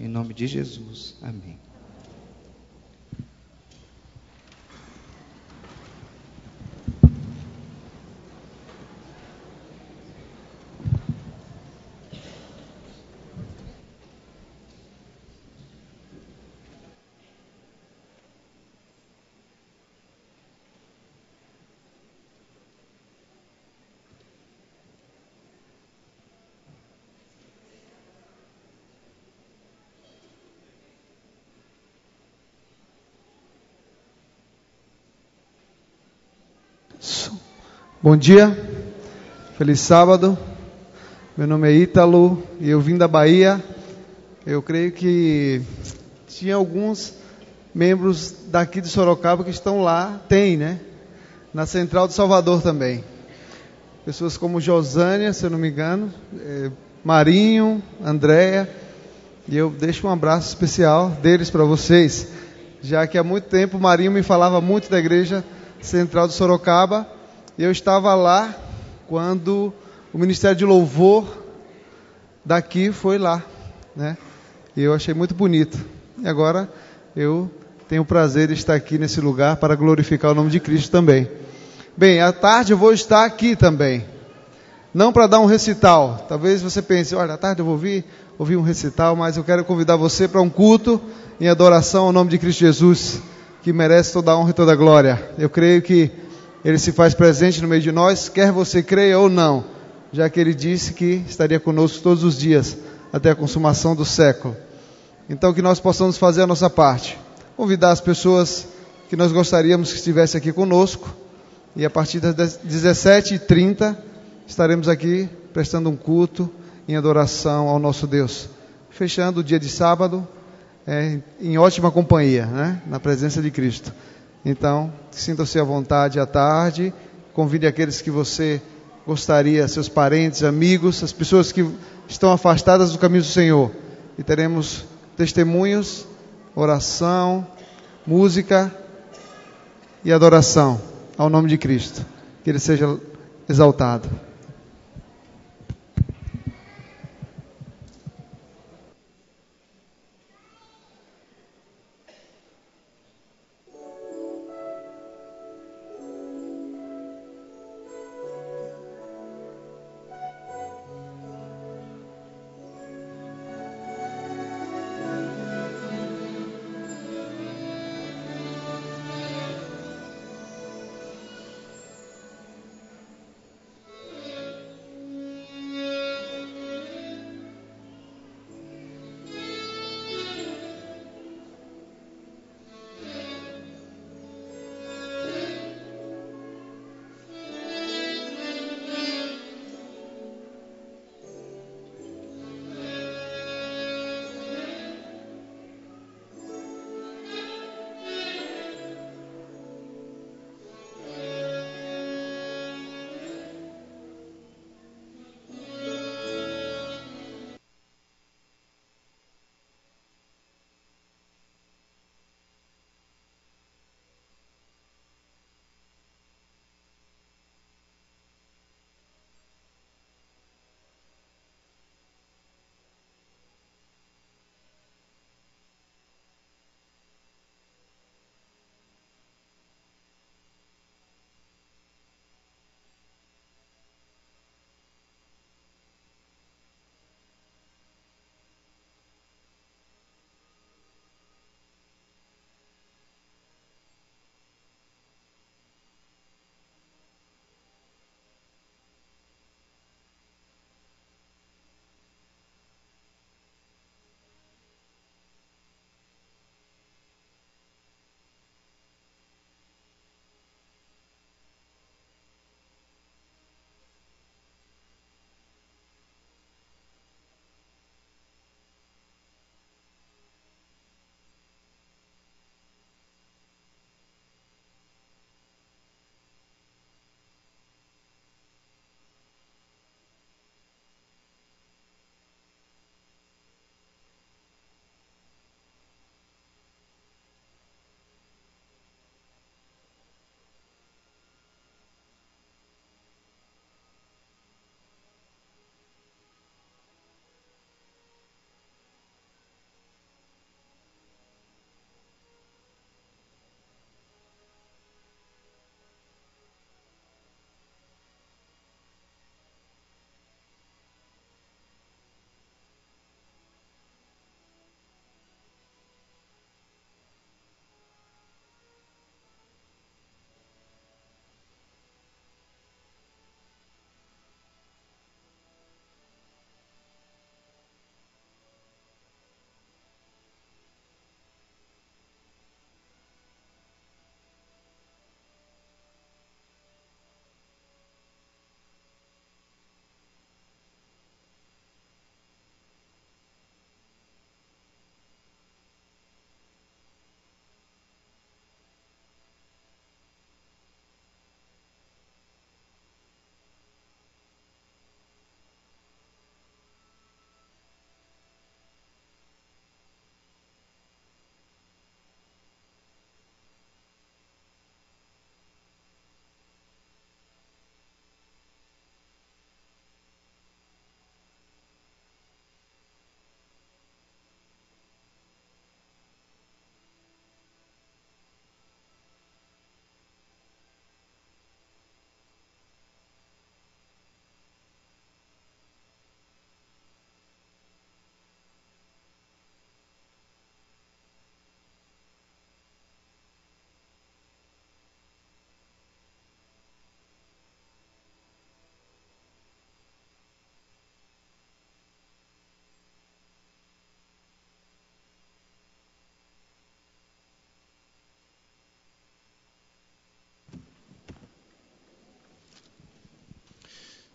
Em nome de Jesus. Amém. Bom dia, feliz sábado. Meu nome é Ítalo e eu vim da Bahia. Eu creio que tinha alguns membros daqui de Sorocaba que estão lá, tem, né? Na Central de Salvador também. Pessoas como Josânia, se eu não me engano, Marinho, Andréia. E eu deixo um abraço especial deles para vocês, já que há muito tempo o Marinho me falava muito da Igreja Central de Sorocaba. E eu estava lá quando o Ministério de Louvor daqui foi lá, né? E eu achei muito bonito. E agora eu tenho o prazer de estar aqui nesse lugar para glorificar o nome de Cristo também. Bem, à tarde eu vou estar aqui também. Não para dar um recital. Talvez você pense, olha, à tarde eu vou ouvir um recital, mas eu quero convidar você para um culto em adoração ao nome de Cristo Jesus, que merece toda a honra e toda a glória. Eu creio que Ele se faz presente no meio de nós, quer você creia ou não, já que Ele disse que estaria conosco todos os dias, até a consumação do século. Então que nós possamos fazer a nossa parte, convidar as pessoas que nós gostaríamos que estivessem aqui conosco, e a partir das 17h30 estaremos aqui prestando um culto em adoração ao nosso Deus, fechando o dia de sábado em ótima companhia, né? Na presença de Cristo. Então, sinta-se à vontade à tarde, convide aqueles que você gostaria, seus parentes, amigos, as pessoas que estão afastadas do caminho do Senhor. E teremos testemunhos, oração, música e adoração ao nome de Cristo. Que Ele seja exaltado.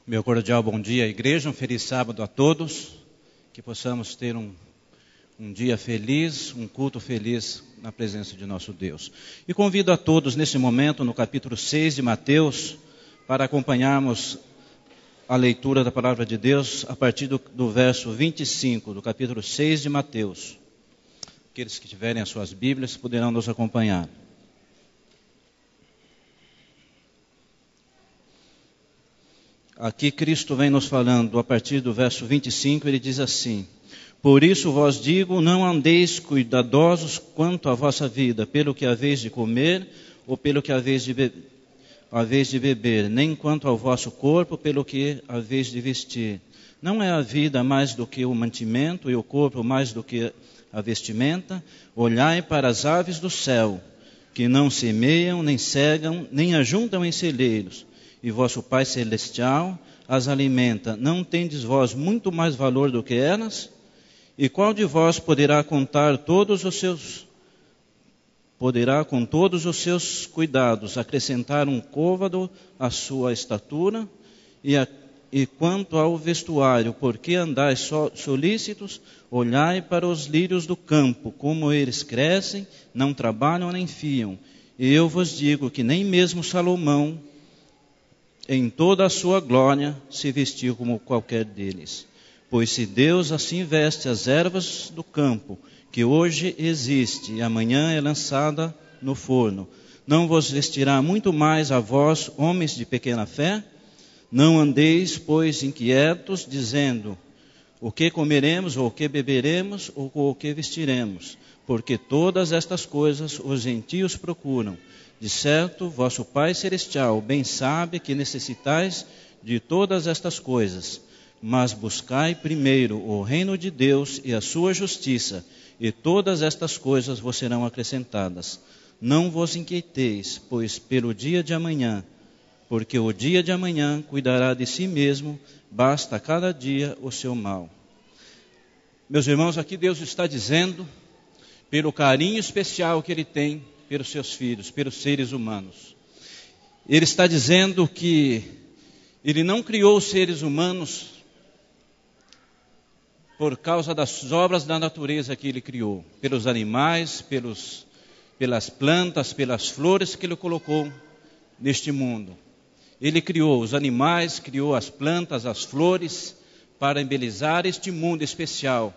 Meu cordial bom dia, igreja, um feliz sábado a todos, que possamos ter um dia feliz, um culto feliz na presença de nosso Deus. E convido a todos nesse momento, no capítulo 6 de Mateus, para acompanharmos a leitura da palavra de Deus a partir do verso 25, do capítulo 6 de Mateus. Aqueles que tiverem as suas Bíblias poderão nos acompanhar. Aqui Cristo vem nos falando, a partir do verso 25, ele diz assim: Por isso vos digo, não andeis cuidadosos quanto à vossa vida, pelo que haveis de comer, ou pelo que haveis de beber, nem quanto ao vosso corpo, pelo que haveis de vestir. Não é a vida mais do que o mantimento, e o corpo mais do que a vestimenta? Olhai para as aves do céu, que não semeiam, nem cegam, nem ajuntam em celeiros, e vosso Pai Celestial as alimenta. Não tendes vós muito mais valor do que elas? E qual de vós poderá com todos os seus cuidados acrescentar um côvado à sua estatura? E quanto ao vestuário, por que andais solícitos? Olhai para os lírios do campo, como eles crescem, não trabalham nem fiam. E eu vos digo que nem mesmo Salomão, em toda a sua glória, se vestiu como qualquer deles. Pois se Deus assim veste as ervas do campo, que hoje existe e amanhã é lançada no forno, não vos vestirá muito mais a vós, homens de pequena fé? Não andeis, pois, inquietos, dizendo: o que comeremos, ou o que beberemos, ou o que vestiremos? Porque todas estas coisas os gentios procuram. De certo, vosso Pai Celestial bem sabe que necessitais de todas estas coisas. Mas buscai primeiro o reino de Deus e a sua justiça, e todas estas coisas vos serão acrescentadas. Não vos inquieteis, pois pelo dia de amanhã, porque o dia de amanhã cuidará de si mesmo, basta a cada dia o seu mal. Meus irmãos, aqui Deus está dizendo, pelo carinho especial que Ele tem pelos seus filhos, pelos seres humanos. Ele está dizendo que Ele não criou os seres humanos por causa das obras da natureza que Ele criou, pelos animais, pelas plantas, pelas flores que Ele colocou neste mundo. Ele criou os animais, criou as plantas, as flores, para embelezar este mundo especial,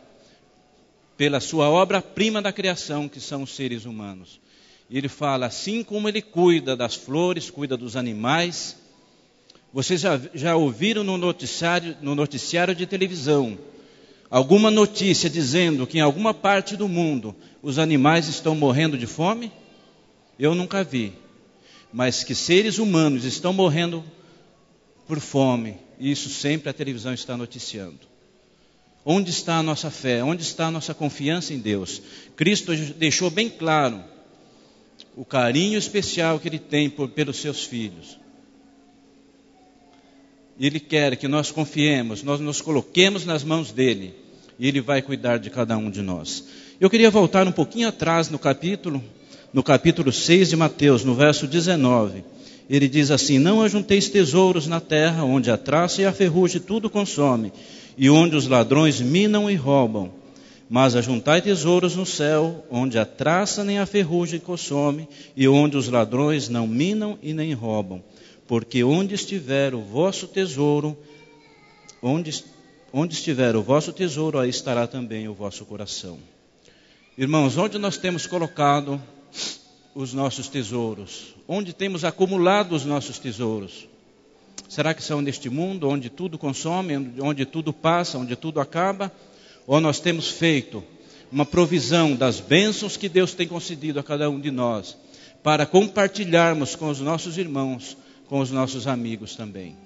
pela sua obra-prima da criação, que são os seres humanos. E Ele fala, assim como Ele cuida das flores, cuida dos animais. Vocês já ouviram no noticiário de televisão alguma notícia dizendo que em alguma parte do mundo os animais estão morrendo de fome? Eu nunca vi. Mas que seres humanos estão morrendo por fome, isso sempre a televisão está noticiando. Onde está a nossa fé? Onde está a nossa confiança em Deus? Cristo deixou bem claro o carinho especial que Ele tem pelos seus filhos. Ele quer que nós confiemos, nós nos coloquemos nas mãos dEle, e Ele vai cuidar de cada um de nós. Eu queria voltar um pouquinho atrás no capítulo 6 de Mateus, no verso 19. Ele diz assim: não ajunteis tesouros na terra, onde a traça e a ferrugem tudo consome, e onde os ladrões minam e roubam. Mas ajuntai tesouros no céu, onde a traça nem a ferrugem consome, e onde os ladrões não minam e nem roubam. Porque onde estiver o vosso tesouro, aí estará também o vosso coração. Irmãos, onde nós temos colocado os nossos tesouros? Onde temos acumulado os nossos tesouros? Será que são neste mundo, onde tudo consome, onde tudo passa, onde tudo acaba? Ou nós temos feito uma provisão das bênçãos que Deus tem concedido a cada um de nós, para compartilharmos com os nossos irmãos, com os nossos amigos também?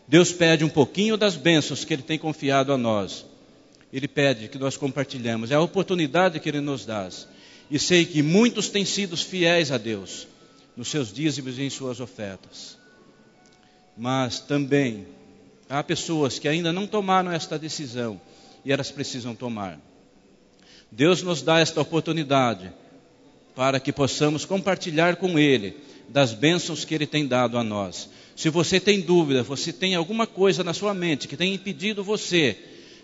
Deus pede um pouquinho das bênçãos que Ele tem confiado a nós. Ele pede que nós compartilhemos. É a oportunidade que Ele nos dá. E sei que muitos têm sido fiéis a Deus nos seus dízimos e em suas ofertas. Mas também há pessoas que ainda não tomaram esta decisão e elas precisam tomar. Deus nos dá esta oportunidade para que possamos compartilhar com Ele das bênçãos que Ele tem dado a nós. Se você tem dúvida, você tem alguma coisa na sua mente que tem impedido você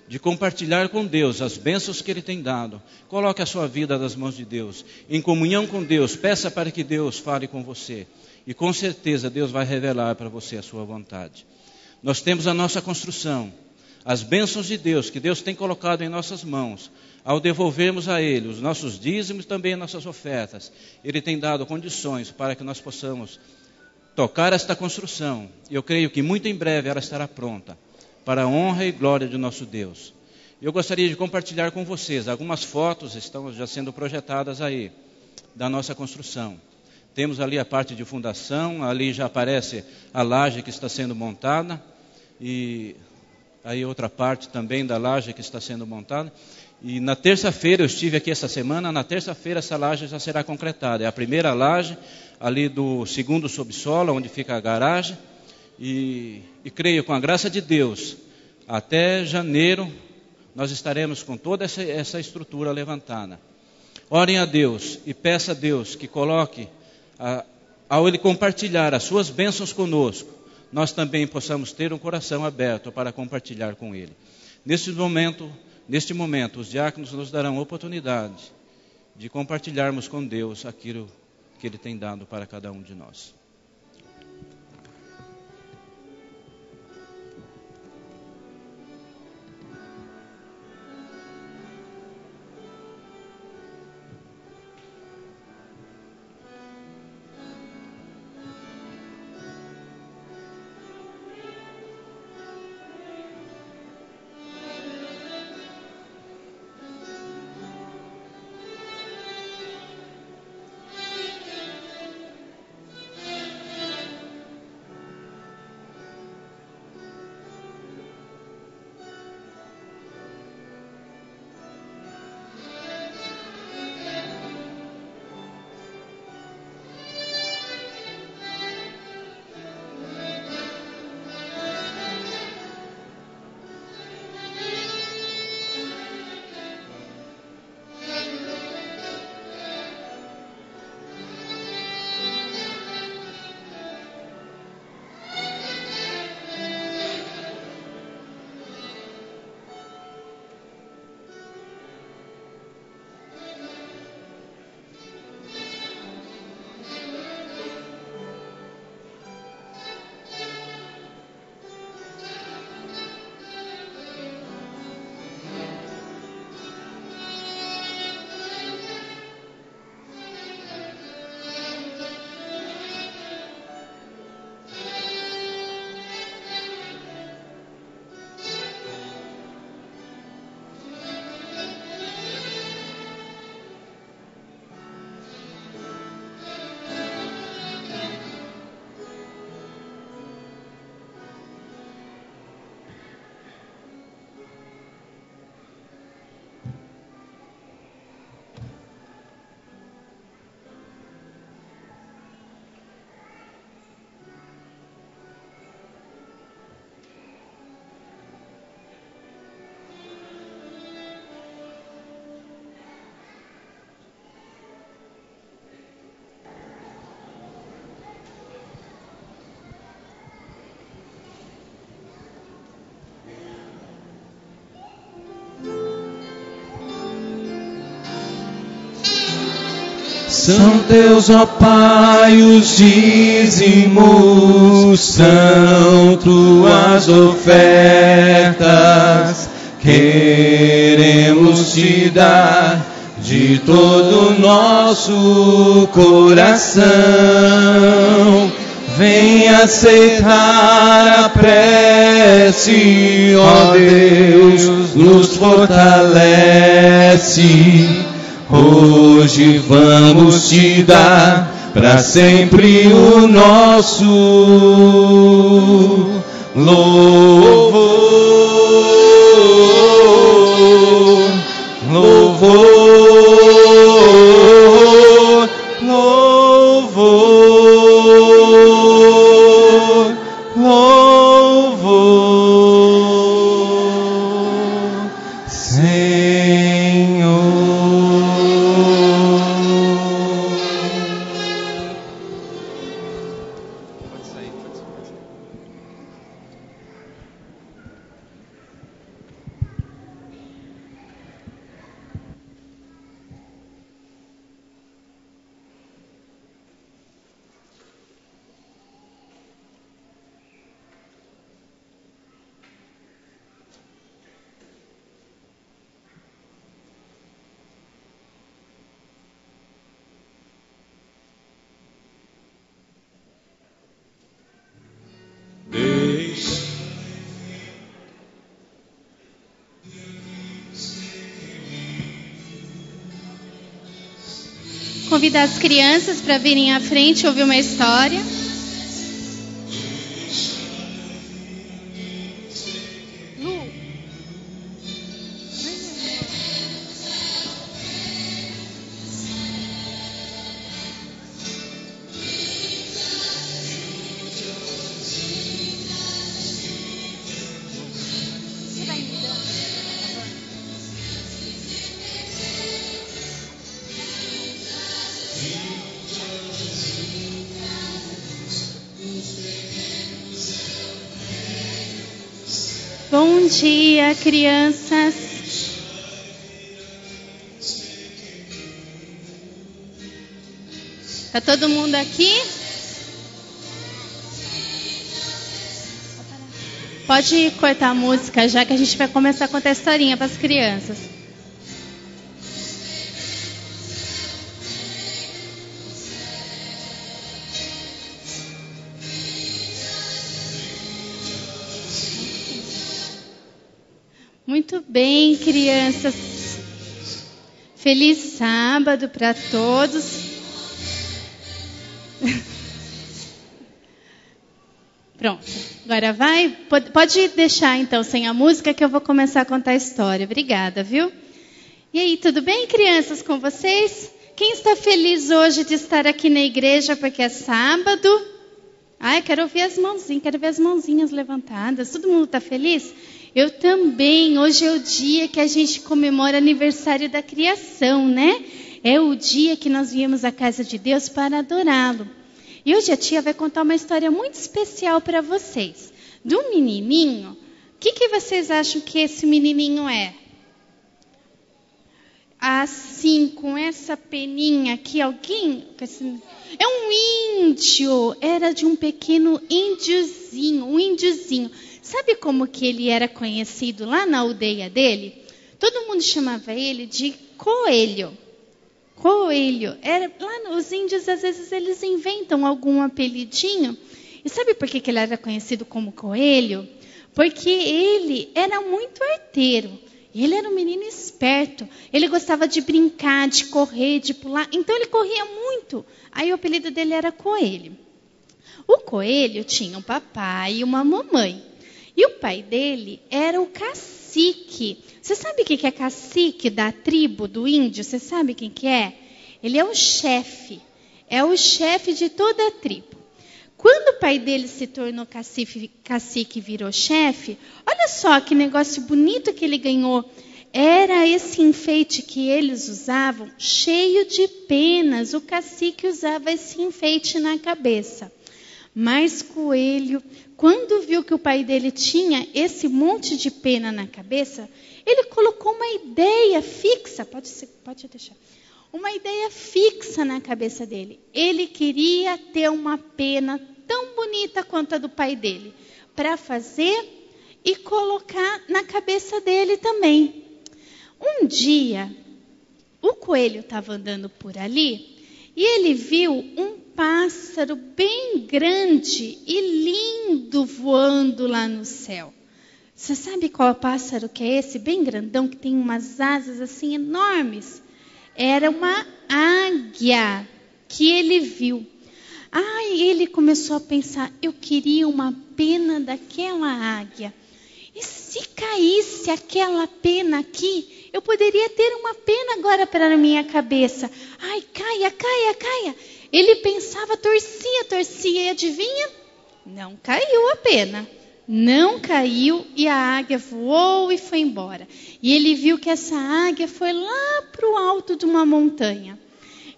de compartilhar com Deus as bênçãos que Ele tem dado, coloque a sua vida nas mãos de Deus, em comunhão com Deus, peça para que Deus fale com você, e com certeza Deus vai revelar para você a sua vontade. Nós temos a nossa construção, as bênçãos de Deus, que Deus tem colocado em nossas mãos. Ao devolvermos a Ele os nossos dízimos e também as nossas ofertas, Ele tem dado condições para que nós possamos tocar esta construção. E eu creio que muito em breve ela estará pronta, para a honra e glória de nosso Deus. Eu gostaria de compartilhar com vocês, algumas fotos estão já sendo projetadas aí, da nossa construção. Temos ali a parte de fundação, ali já aparece a laje que está sendo montada, e aí outra parte também da laje que está sendo montada. E na terça-feira, eu estive aqui essa semana, na terça-feira essa laje já será concretada. É a primeira laje, ali do segundo subsolo, onde fica a garagem. E creio, com a graça de Deus, até janeiro, nós estaremos com toda essa estrutura levantada. Orem a Deus e peça a Deus que coloque, ao Ele compartilhar as suas bênçãos conosco, nós também possamos ter um coração aberto para compartilhar com Ele. Neste momento, os diáconos nos darão oportunidade de compartilharmos com Deus aquilo que Ele tem dado para cada um de nós. São teus, ó Pai, os dízimos, são tuas ofertas. Queremos te dar de todo o nosso coração. Vem aceitar a prece, ó Deus, nos fortalece. Hoje vamos te dar para sempre o nosso louvor, louvor, louvor, louvor, Senhor. convidar as crianças para virem à frente ouvir uma história. Bom dia, crianças. Tá todo mundo aqui? Pode cortar a música já que a gente vai começar a contar a historinha para as crianças. Muito bem, crianças. Feliz sábado para todos. Pronto, agora vai. Pode deixar então sem a música que eu vou começar a contar a história. Obrigada, viu? E aí, tudo bem, crianças, com vocês? Quem está feliz hoje de estar aqui na igreja porque é sábado? Ai, quero ver as mãozinhas levantadas. Todo mundo está feliz? Eu também. Hoje é o dia que a gente comemora o aniversário da criação, né? É o dia que nós viemos à casa de Deus para adorá-lo. E hoje a tia vai contar uma história muito especial para vocês. Do menininho. O que vocês acham que esse menininho é? Assim, com essa peninha aqui, alguém... É um índio. Era de um pequeno índiozinho, um índiozinho. Sabe como que ele era conhecido lá na aldeia dele? Todo mundo chamava ele de Coelho. Coelho. Lá os índios, às vezes, eles inventam algum apelidinho. E sabe por que ele era conhecido como Coelho? Porque ele era muito arteiro. Ele era um menino esperto. Ele gostava de brincar, de correr, de pular. Então, ele corria muito. Aí, o apelido dele era Coelho. O Coelho tinha um papai e uma mamãe. E o pai dele era o cacique. Você sabe o que é cacique da tribo do índio? Você sabe quem que é? Ele é o chefe. É o chefe de toda a tribo. Quando o pai dele se tornou cacique e virou chefe, olha só que negócio bonito que ele ganhou. Era esse enfeite que eles usavam, cheio de penas. O cacique usava esse enfeite na cabeça. Mas Coelho, quando viu que o pai dele tinha esse monte de pena na cabeça, ele colocou uma ideia fixa, pode deixar, uma ideia fixa na cabeça dele. Ele queria ter uma pena tão bonita quanto a do pai dele, para fazer e colocar na cabeça dele também. Um dia, o Coelho estava andando por ali e ele viu um pássaro bem grande e lindo voando lá no céu. Você sabe qual pássaro que é esse? Bem grandão, que tem umas asas assim enormes. Era uma águia que ele viu. Aí ele começou a pensar, eu queria uma pena daquela águia. E se caísse aquela pena aqui, eu poderia ter uma pena agora para a minha cabeça. Ai, caia, caia, caia. Ele pensava, torcia e adivinha? Não caiu a pena. Não caiu e a águia voou e foi embora. E ele viu que essa águia foi lá para o alto de uma montanha.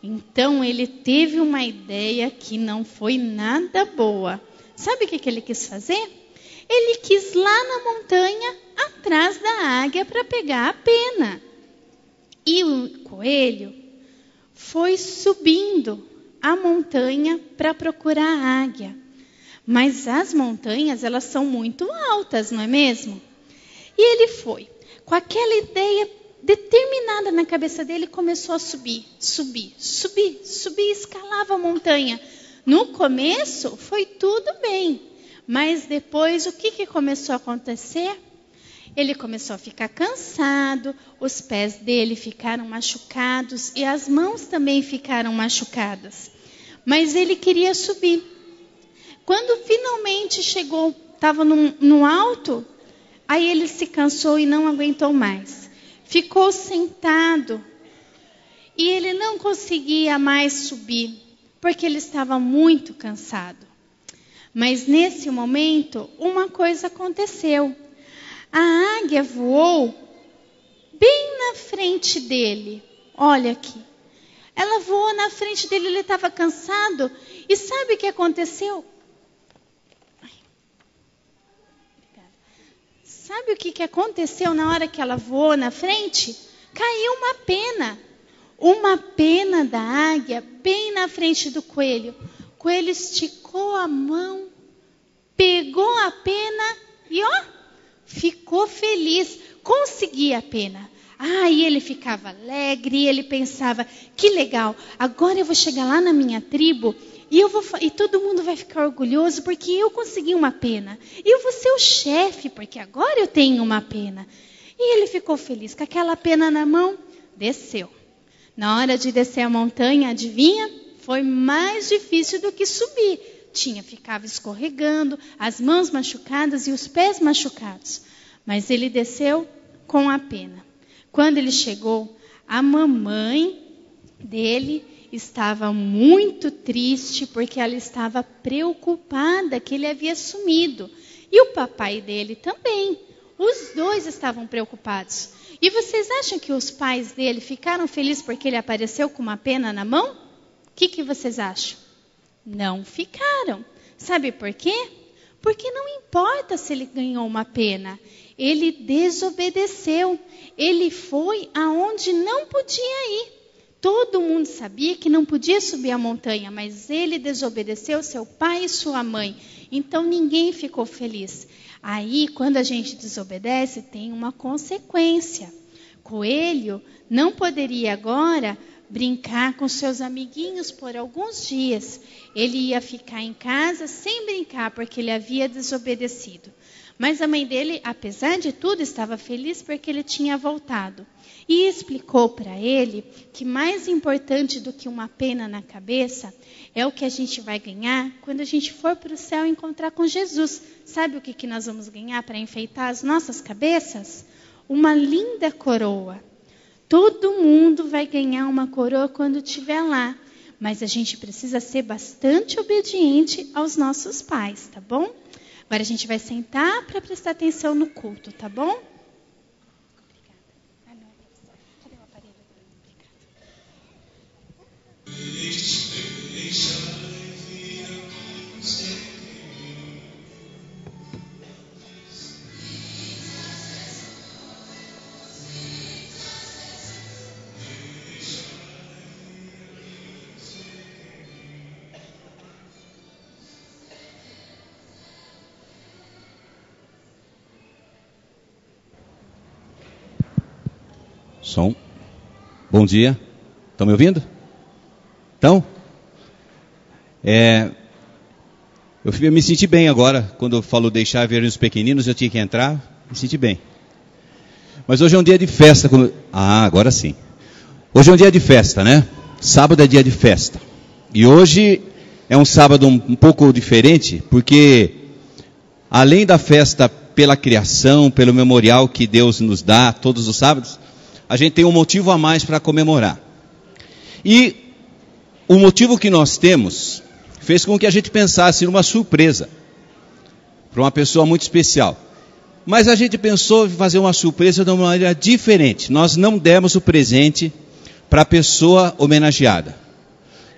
Então ele teve uma ideia que não foi nada boa. Sabe o que ele quis fazer? Ele quis lá na montanha, atrás da águia, para pegar a pena. E o Coelho foi subindo a montanha para procurar a águia. Mas as montanhas, elas são muito altas, não é mesmo? E ele foi, com aquela ideia determinada na cabeça dele, começou a subir, escalava a montanha. No começo, foi tudo bem. Mas depois, o que começou a acontecer? Ele começou a ficar cansado, os pés dele ficaram machucados e as mãos também ficaram machucadas. Mas ele queria subir. Quando finalmente chegou, estava no alto, aí ele se cansou e não aguentou mais. Ficou sentado e ele não conseguia mais subir, porque ele estava muito cansado. Mas nesse momento, uma coisa aconteceu. A águia voou bem na frente dele. Olha aqui. Ela voou na frente dele, ele estava cansado. E sabe o que aconteceu? Sabe o que aconteceu na hora que ela voou na frente? Caiu uma pena. Uma pena da águia bem na frente do coelho. O coelho esticou a mão, pegou a pena e ficou feliz. Conseguia a pena. E ele ficava alegre, ele pensava, que legal, agora eu vou chegar lá na minha tribo e todo mundo vai ficar orgulhoso porque eu consegui uma pena. E eu vou ser o chefe, porque agora eu tenho uma pena. E ele ficou feliz, com aquela pena na mão, desceu. Na hora de descer a montanha, adivinha? Foi mais difícil do que subir. Ficava escorregando, as mãos machucadas e os pés machucados. Mas ele desceu com a pena. Quando ele chegou, a mamãe dele estava muito triste porque ela estava preocupada que ele havia sumido. E o papai dele também. Os dois estavam preocupados. E vocês acham que os pais dele ficaram felizes porque ele apareceu com uma pena na mão? O que vocês acham? Não ficaram. Sabe por quê? Porque não importa se ele ganhou uma pena. Ele desobedeceu. Ele foi aonde não podia ir. Todo mundo sabia que não podia subir a montanha, mas ele desobedeceu seu pai e sua mãe. Então ninguém ficou feliz. Aí, quando a gente desobedece, tem uma consequência. Coelho não poderia agora brincar com seus amiguinhos por alguns dias. Ele ia ficar em casa sem brincar, porque ele havia desobedecido. Mas a mãe dele, apesar de tudo, estava feliz porque ele tinha voltado. E explicou para ele que mais importante do que uma pena na cabeça é o que a gente vai ganhar quando a gente for para o céu encontrar com Jesus. Sabe o que nós vamos ganhar para enfeitar as nossas cabeças? Uma linda coroa. Todo mundo vai ganhar uma coroa quando estiver lá. Mas a gente precisa ser bastante obediente aos nossos pais, tá bom? Agora a gente vai sentar para prestar atenção no culto, tá bom? Som. Bom dia. Estão me ouvindo? Então? Eu me senti bem agora. Quando falou deixar ver os pequeninos, eu tinha que entrar. Me senti bem. Mas hoje é um dia de festa. Agora sim. Hoje é um dia de festa, né? Sábado é dia de festa. E hoje é um sábado um pouco diferente, porque além da festa pela criação, pelo memorial que Deus nos dá todos os sábados, a gente tem um motivo a mais para comemorar. E o motivo que nós temos fez com que a gente pensasse numa surpresa para uma pessoa muito especial. Mas a gente pensou em fazer uma surpresa de uma maneira diferente. Nós não demos o presente para a pessoa homenageada.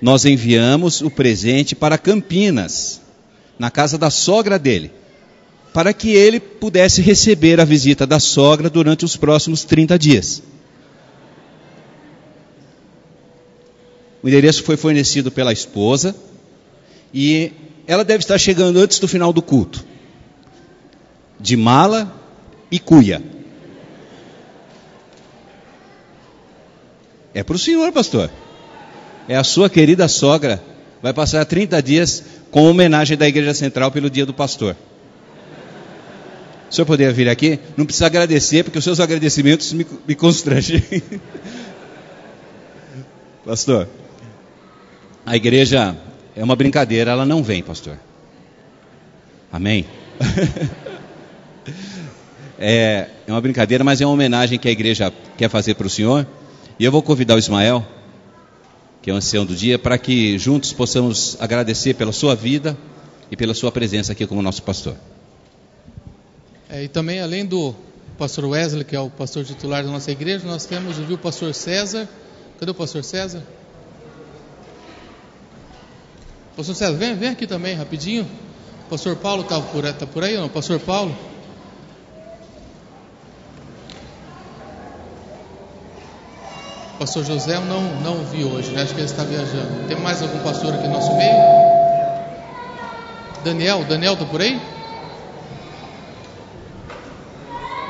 Nós enviamos o presente para Campinas, na casa da sogra dele, para que ele pudesse receber a visita da sogra durante os próximos 30 dias. O endereço foi fornecido pela esposa e ela deve estar chegando antes do final do culto, de mala e cuia. É para o senhor, pastor. É a sua querida sogra. Vai passar 30 dias com homenagem da Igreja Central pelo Dia do Pastor. O senhor poderia vir aqui? Não precisa agradecer, porque os seus agradecimentos me constrangem. Pastor, a igreja é uma brincadeira, ela não vem, pastor. Amém? É uma brincadeira, mas é uma homenagem que a igreja quer fazer para o senhor. E eu vou convidar o Ismael, que é o ancião do dia, para que juntos possamos agradecer pela sua vida e pela sua presença aqui como nosso pastor. E também, além do pastor Wesley, que é o pastor titular da nossa igreja, nós temos o pastor César. Cadê o pastor César? Pastor César, vem aqui também, rapidinho. O pastor Paulo está por aí ou não? Pastor Paulo? O pastor José eu não vi hoje, né? Acho que ele está viajando. Tem mais algum pastor aqui no nosso meio? Daniel está por aí?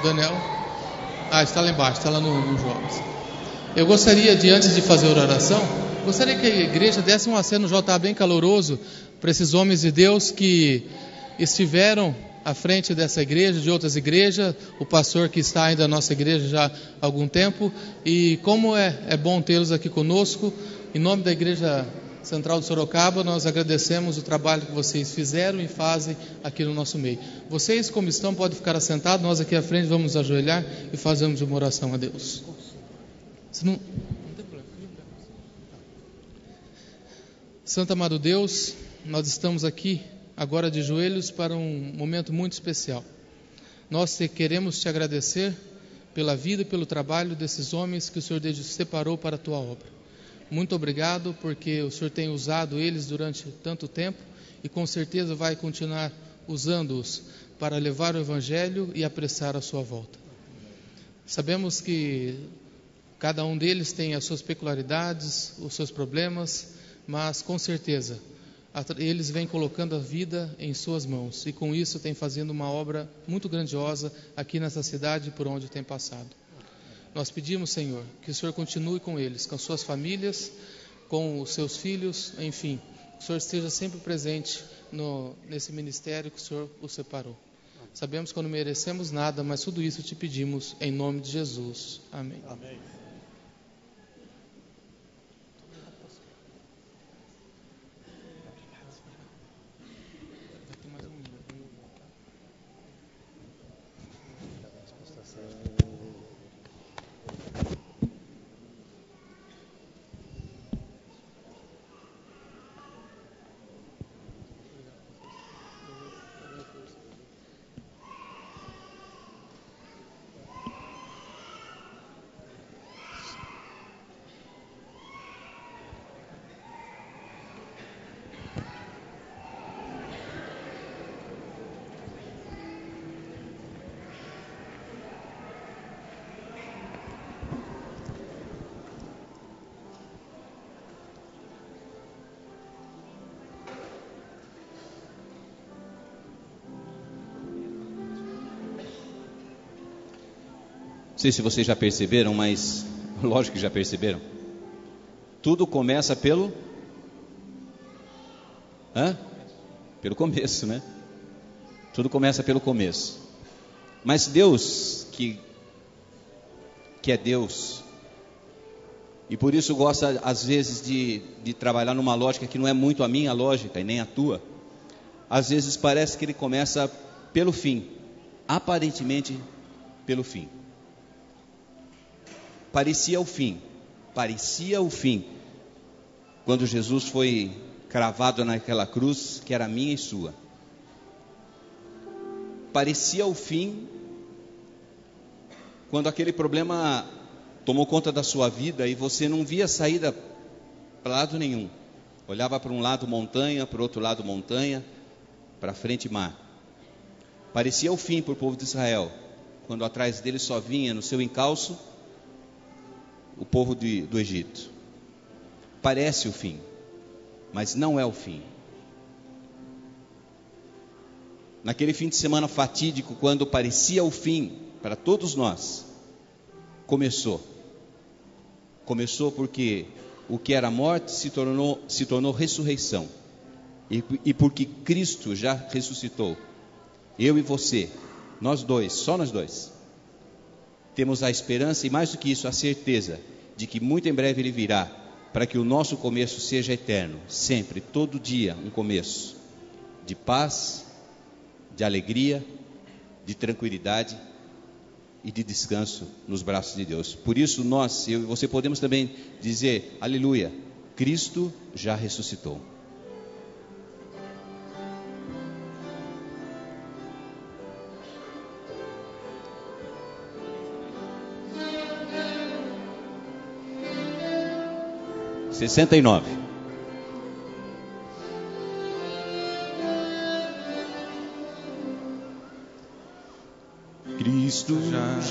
Daniel? Está lá embaixo, está lá no Jovens. Eu gostaria de, antes de fazer a oração, gostaria que a igreja desse um aceno JA bem caloroso para esses homens de Deus que estiveram à frente dessa igreja, de outras igrejas, o pastor que está ainda na nossa igreja já há algum tempo, e como é bom tê-los aqui conosco. Em nome da Igreja Central de Sorocaba, nós agradecemos o trabalho que vocês fizeram e fazem aqui no nosso meio. Vocês, como estão, podem ficar assentados, nós aqui à frente vamos nos ajoelhar e fazemos uma oração a Deus. Não tem problema. Santo amado Deus, nós estamos aqui agora de joelhos para um momento muito especial. Nós queremos te agradecer pela vida e pelo trabalho desses homens que o Senhor separou para a tua obra. Muito obrigado, porque o Senhor tem usado eles durante tanto tempo e com certeza vai continuar usando-os para levar o Evangelho e apressar a sua volta. Sabemos que cada um deles tem as suas peculiaridades, os seus problemas, mas com certeza eles vêm colocando a vida em suas mãos e com isso têm fazendo uma obra muito grandiosa aqui nessa cidade por onde tem passado. Nós pedimos, Senhor, que o Senhor continue com eles, com as suas famílias, com os seus filhos, enfim, que o Senhor esteja sempre presente nesse ministério que o Senhor os separou. Sabemos que não merecemos nada, mas tudo isso te pedimos em nome de Jesus. Amém. Amém. Não sei se vocês já perceberam, mas lógico que já perceberam. Tudo começa pelo começo, né? Tudo começa pelo começo. Mas Deus, que é Deus, e por isso gosta às vezes de trabalhar numa lógica que não é muito a minha lógica e nem a tua. Às vezes parece que ele começa pelo fim, aparentemente pelo fim. Parecia o fim, quando Jesus foi cravado naquela cruz que era minha e sua. Parecia o fim, quando aquele problema tomou conta da sua vida e você não via saída para lado nenhum. Olhava para um lado montanha, para o outro lado montanha, para frente mar. Parecia o fim para o povo de Israel, quando atrás dele só vinha no seu encalço o povo do Egito. Parece o fim, mas não é o fim. Naquele fim de semana fatídico, quando parecia o fim para todos nós, começou porque o que era morte se tornou ressurreição, e porque Cristo já ressuscitou, eu e você nós dois, só nós dois, temos a esperança e mais do que isso, a certeza de que muito em breve Ele virá, para que o nosso começo seja eterno, sempre, todo dia, um começo de paz, de alegria, de tranquilidade e de descanso nos braços de Deus. Por isso nós, eu e você podemos também dizer, aleluia, Cristo já ressuscitou. Sessenta e nove. Cristo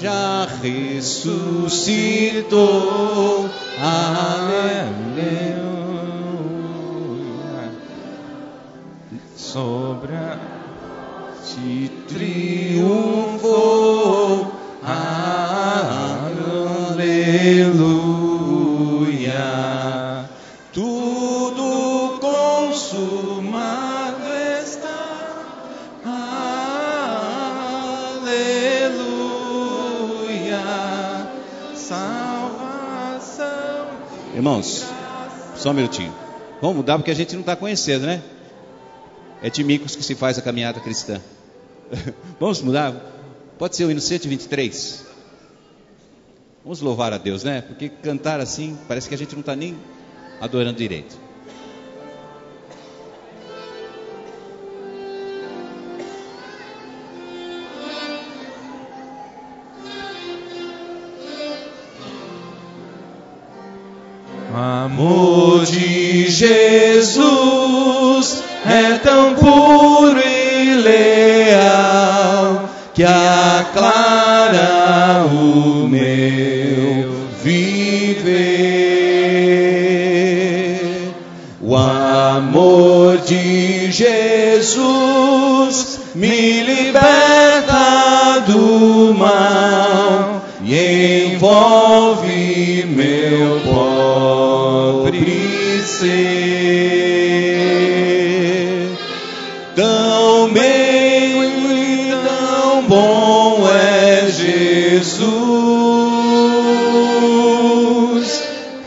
já ressuscitou, aleluia, sobre a te triunfou, aleluia, tudo consumado está, aleluia, salvação. Irmãos, só um minutinho, vamos mudar porque a gente não está conhecendo, né? É de micos que se faz a caminhada cristã. Vamos mudar? Pode ser o hino 123. Vamos louvar a Deus, né? Porque cantar assim, parece que a gente não está nem adorando direito. O amor de Jesus é tão puro e leal que aclara o meu viver. O amor de Jesus me liberta do mal e envolve meu pobre ser. Tão meio e tão bom é Jesus,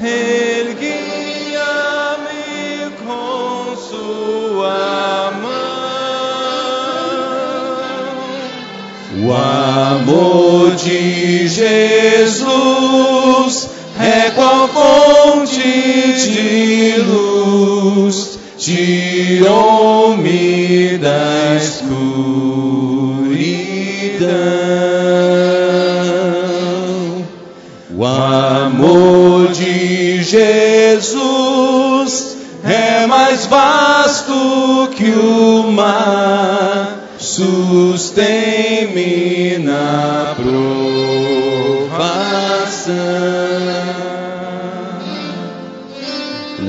Ele guia-me com sua mão. O amor de Jesus é qual fonte de luz, tirou-me da escuridão. O amor de Jesus é mais vasto que o mar, sustém-me na provação.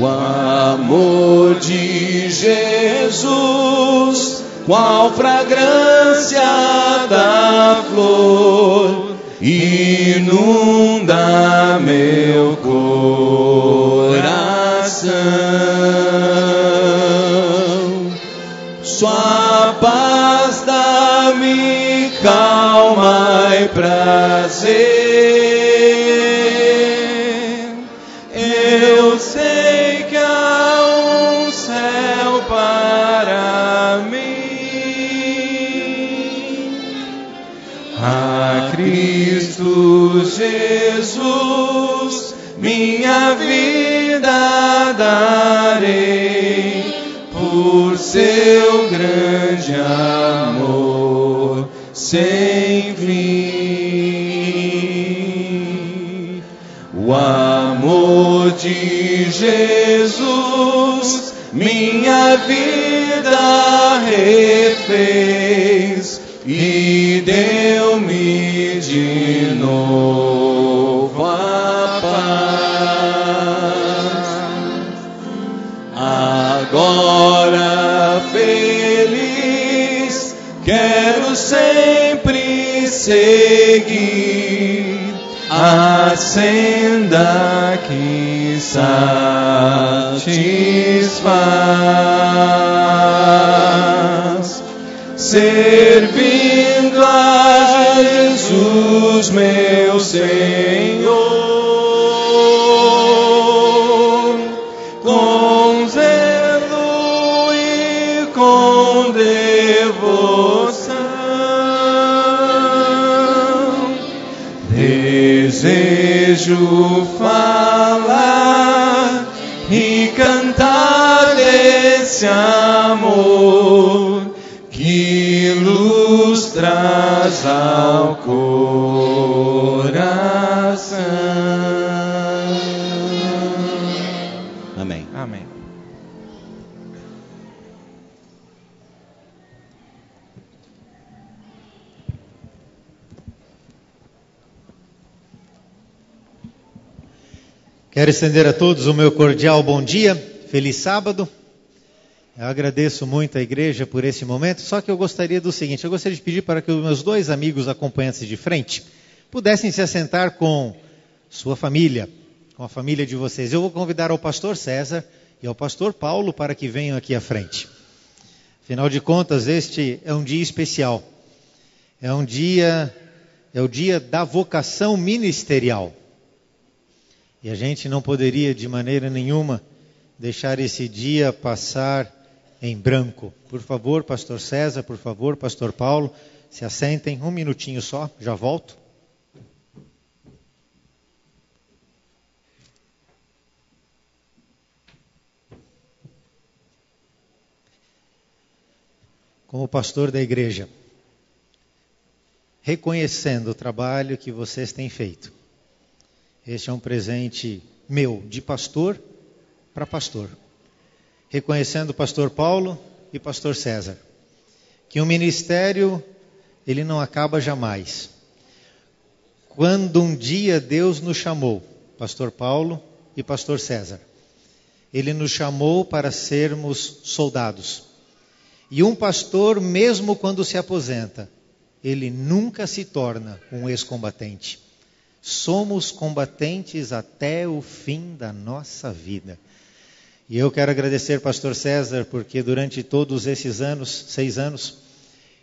O amor de Jesus, qual fragrância da flor, inunda meu coração. Sua paz dá-me calma e prazer. Eu sei que há um céu para mim. A Cristo Jesus minha vida darei, por seu grande amor sem fim. O amor de Jesus minha vida refez e deu-me de novo a paz. Agora feliz quero sempre seguir a senda que satisfaz, servindo a Jesus, meu Senhor, com zelo e com devoção, desejo falar e cantar desse amor que luz traz ao coração. Amém. Amém. Quero estender a todos o meu cordial bom dia, feliz sábado. Eu agradeço muito à igreja por esse momento, só que eu gostaria do seguinte, eu gostaria de pedir para que os meus dois amigos acompanhantes de frente pudessem se assentar com sua família, com a família de vocês. Eu vou convidar ao pastor César e ao pastor Paulo para que venham aqui à frente. Afinal de contas, este é um dia especial, é o dia da vocação ministerial. E a gente não poderia de maneira nenhuma deixar esse dia passar em branco. Por favor, pastor César, por favor, pastor Paulo, se assentem um minutinho só, já volto. Como pastor da igreja, reconhecendo o trabalho que vocês têm feito, este é um presente meu, de pastor para pastor. Reconhecendo o pastor Paulo e pastor César, que o ministério, ele não acaba jamais. Quando um dia Deus nos chamou, pastor Paulo e pastor César, ele nos chamou para sermos soldados. E um pastor, mesmo quando se aposenta, ele nunca se torna um ex-combatente. Somos combatentes até o fim da nossa vida. E eu quero agradecer pastor César, porque durante todos esses anos, 6 anos,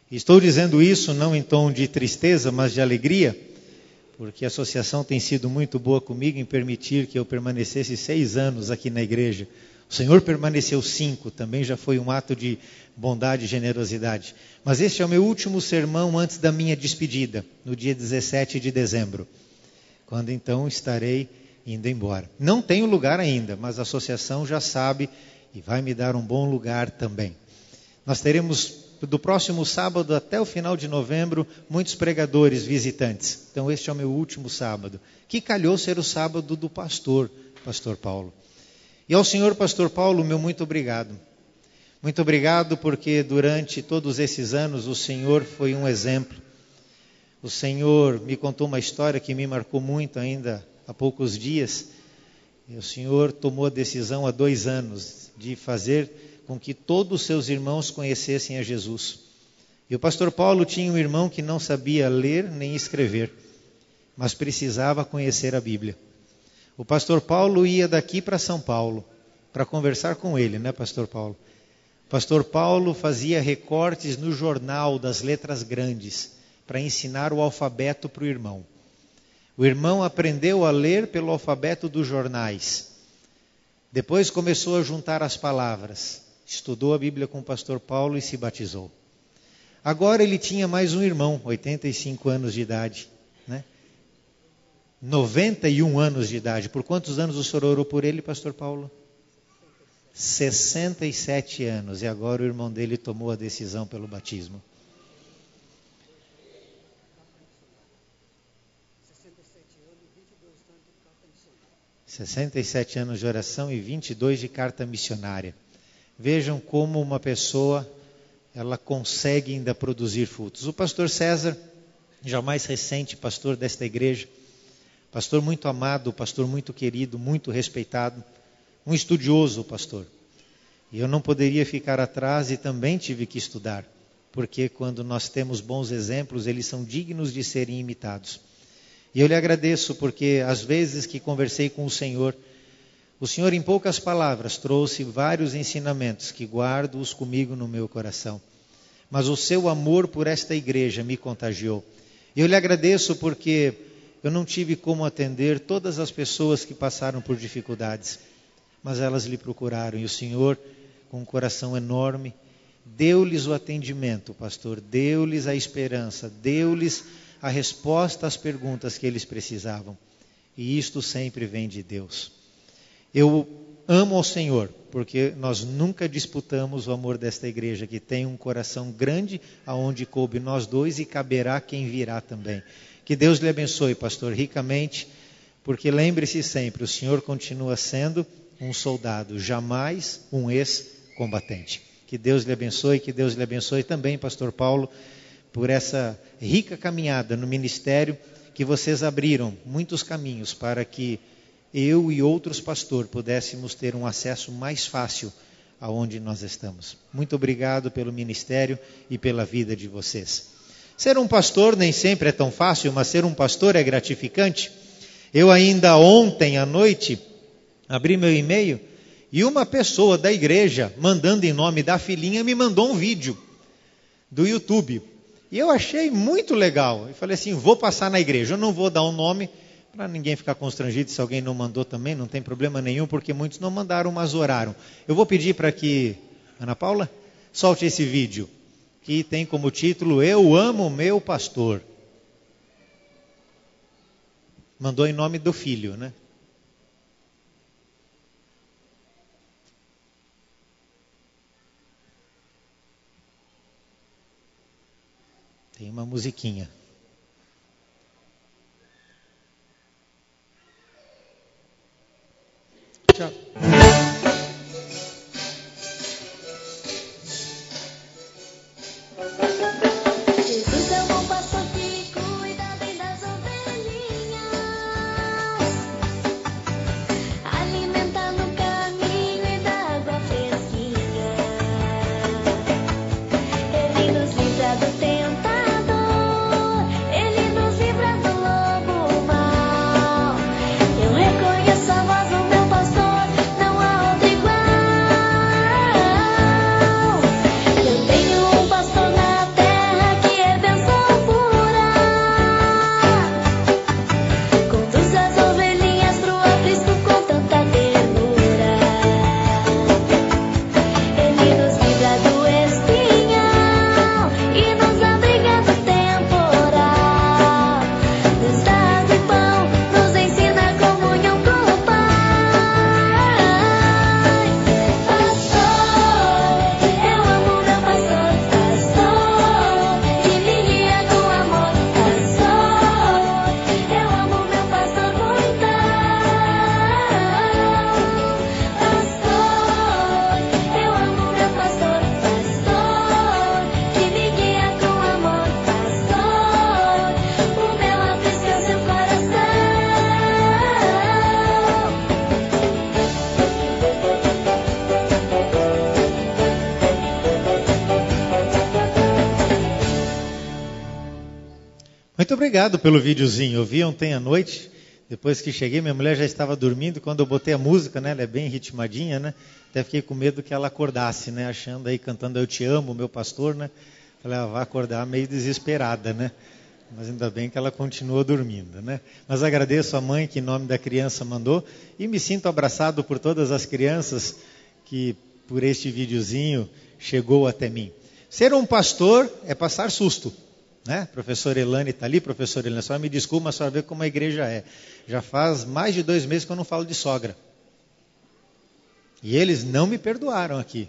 estou dizendo isso não em tom de tristeza, mas de alegria, porque a associação tem sido muito boa comigo em permitir que eu permanecesse 6 anos aqui na igreja. O Senhor permaneceu 5, também já foi um ato de bondade e generosidade. Mas este é o meu último sermão antes da minha despedida, no dia 17 de dezembro. Quando então estarei indo embora. Não tenho lugar ainda, mas a associação já sabe e vai me dar um bom lugar também. Nós teremos do próximo sábado até o final de novembro muitos pregadores visitantes. Então este é o meu último sábado, que calhou ser o sábado do pastor Paulo. E ao senhor pastor Paulo, meu muito obrigado. Muito obrigado porque durante todos esses anos o senhor foi um exemplo. O Senhor me contou uma história que me marcou muito ainda há poucos dias. E o Senhor tomou a decisão há 2 anos de fazer com que todos os seus irmãos conhecessem a Jesus. E o pastor Paulo tinha um irmão que não sabia ler nem escrever, mas precisava conhecer a Bíblia. O pastor Paulo ia daqui para São Paulo para conversar com ele, né, pastor Paulo? O pastor Paulo fazia recortes no jornal das letras grandes, para ensinar o alfabeto para o irmão. O irmão aprendeu a ler pelo alfabeto dos jornais. Depois começou a juntar as palavras. Estudou a Bíblia com o pastor Paulo e se batizou. Agora ele tinha mais um irmão, 85 anos de idade. 91 anos de idade. Por quantos anos o senhor orou por ele, pastor Paulo? 67 anos. E agora o irmão dele tomou a decisão pelo batismo. 67 anos de oração e 22 de carta missionária. Vejam como uma pessoa, ela consegue ainda produzir frutos. O pastor César, já mais recente pastor desta igreja, pastor muito amado, pastor muito querido, muito respeitado, um estudioso pastor. E eu não poderia ficar atrás e também tive que estudar, porque quando nós temos bons exemplos, eles são dignos de serem imitados. E eu lhe agradeço porque às vezes que conversei com o Senhor em poucas palavras trouxe vários ensinamentos que guardo-os comigo no meu coração. Mas o seu amor por esta igreja me contagiou. E eu lhe agradeço porque eu não tive como atender todas as pessoas que passaram por dificuldades, mas elas lhe procuraram, e o Senhor, com um coração enorme, deu-lhes o atendimento, pastor, deu-lhes a esperança, deu-lhes a resposta às perguntas que eles precisavam. E isto sempre vem de Deus. Eu amo ao Senhor, porque nós nunca disputamos o amor desta igreja, que tem um coração grande, aonde coube nós dois e caberá quem virá também. Que Deus lhe abençoe, pastor, ricamente, porque lembre-se sempre, o Senhor continua sendo um soldado, jamais um ex-combatente. Que Deus lhe abençoe também, pastor Paulo, por essa rica caminhada no ministério, que vocês abriram muitos caminhos para que eu e outros pastores pudéssemos ter um acesso mais fácil aonde nós estamos. Muito obrigado pelo ministério e pela vida de vocês. Ser um pastor nem sempre é tão fácil, mas ser um pastor é gratificante. Eu ainda ontem à noite abri meu e-mail e uma pessoa da igreja, mandando em nome da filhinha, me mandou um vídeo do YouTube. E eu achei muito legal. Eu falei assim, vou passar na igreja. Eu não vou dar um nome para ninguém ficar constrangido se alguém não mandou também, não tem problema nenhum, porque muitos não mandaram, mas oraram. Eu vou pedir para que, Ana Paula, solte esse vídeo, que tem como título, Eu Amo Meu Pastor. Mandou em nome do filho, né? Tem uma musiquinha. Tchau. Jesus é o bom pastor que cuida bem das ovelhinhas, alimenta no caminho e dá água fresquinha. Ele nos livra do tentador, ele nos livra do lobo mau. Eu reconheço a voz do meu pastor, não há outro igual. Eu tenho um pastor na terra que é bênção pura, conduz as ovelhinhas pro aprisco com tanta ternura. Ele nos livra do espinhal e nos abriga do temporal, nos dá água e pão, nos ensina a comunhão com o Pai. Pastor, eu amo meu pastor, que me guia com amor. Pastor, eu amo meu pastor muito. Pastor, eu amo meu pastor, que me guia com amor. Pastor, o meu aprisco é seu coração. Muito obrigado pelo videozinho. Eu vi ontem à noite, depois que cheguei, minha mulher já estava dormindo. Quando eu botei a música, né, ela é bem ritmadinha, né? Até fiquei com medo que ela acordasse, né? Achando aí, cantando Eu Te Amo, meu pastor, né? Falei, ela vai acordar meio desesperada, né? Mas ainda bem que ela continuou dormindo, né? Mas agradeço a mãe que em nome da criança mandou. E me sinto abraçado por todas as crianças que por este videozinho chegou até mim. Ser um pastor é passar susto, né? Professora Elane está ali, professora Elane, só me desculpa, mas só ver como a igreja é. Já faz mais de 2 meses que eu não falo de sogra. E eles não me perdoaram aqui.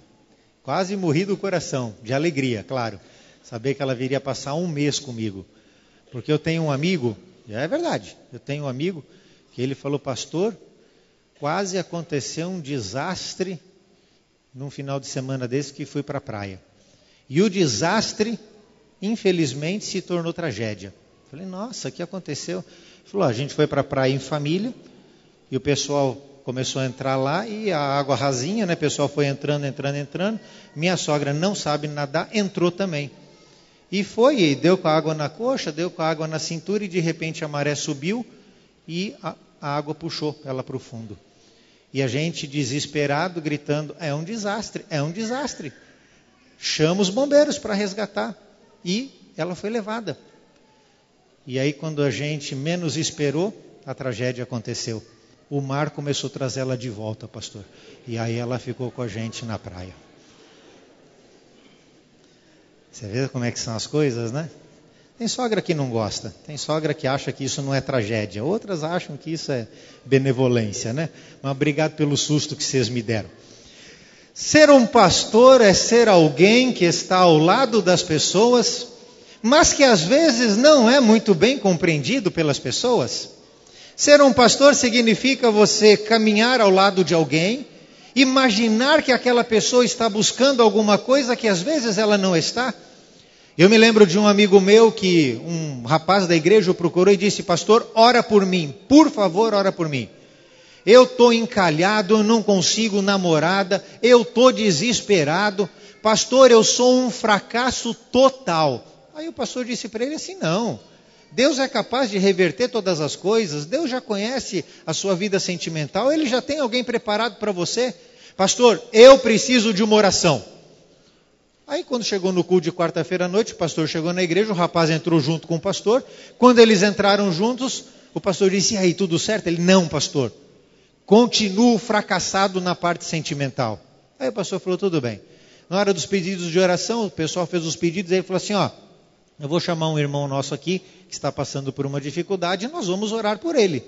Quase morri do coração, de alegria, claro. Saber que ela viria passar 1 mês comigo. Porque eu tenho um amigo, é verdade, eu tenho um amigo que ele falou, pastor, quase aconteceu um desastre num final de semana desse que fui para a praia. E o desastre, infelizmente, se tornou tragédia. Falei, nossa, o que aconteceu? Ele falou, a gente foi para a praia em família, e o pessoal começou a entrar lá, e a água rasinha, né? O pessoal foi entrando. Minha sogra não sabe nadar, entrou também. E foi, e deu com a água na coxa, deu com a água na cintura, e de repente a maré subiu, e a água puxou ela para o fundo. E a gente desesperado, gritando, é um desastre, é um desastre. Chama os bombeiros para resgatar. E ela foi levada. E aí, quando a gente menos esperou, a tragédia aconteceu. O mar começou a trazer ela de volta, pastor. E aí ela ficou com a gente na praia. Você vê como é que são as coisas, né? Tem sogra que não gosta. Tem sogra que acha que isso não é tragédia. Outras acham que isso é benevolência, né? Mas obrigado pelo susto que vocês me deram. Ser um pastor é ser alguém que está ao lado das pessoas, mas que às vezes não é muito bem compreendido pelas pessoas. Ser um pastor significa você caminhar ao lado de alguém, imaginar que aquela pessoa está buscando alguma coisa que às vezes ela não está. Eu me lembro de um amigo meu que um rapaz da igreja o procurou e disse: pastor, ora por mim, por favor, ora por mim. Eu estou encalhado, eu não consigo namorada, eu estou desesperado. Pastor, eu sou um fracasso total. Aí o pastor disse para ele assim: não, Deus é capaz de reverter todas as coisas, Deus já conhece a sua vida sentimental, Ele já tem alguém preparado para você. Pastor, eu preciso de uma oração. Aí quando chegou no culto de quarta-feira à noite, o pastor chegou na igreja, o rapaz entrou junto com o pastor. Quando eles entraram juntos, o pastor disse: e aí, tudo certo? Ele: não, pastor, continuo fracassado na parte sentimental. Aí o pastor falou: tudo bem. Na hora dos pedidos de oração, o pessoal fez os pedidos, aí ele falou assim: ó, eu vou chamar um irmão nosso aqui, que está passando por uma dificuldade, e nós vamos orar por ele.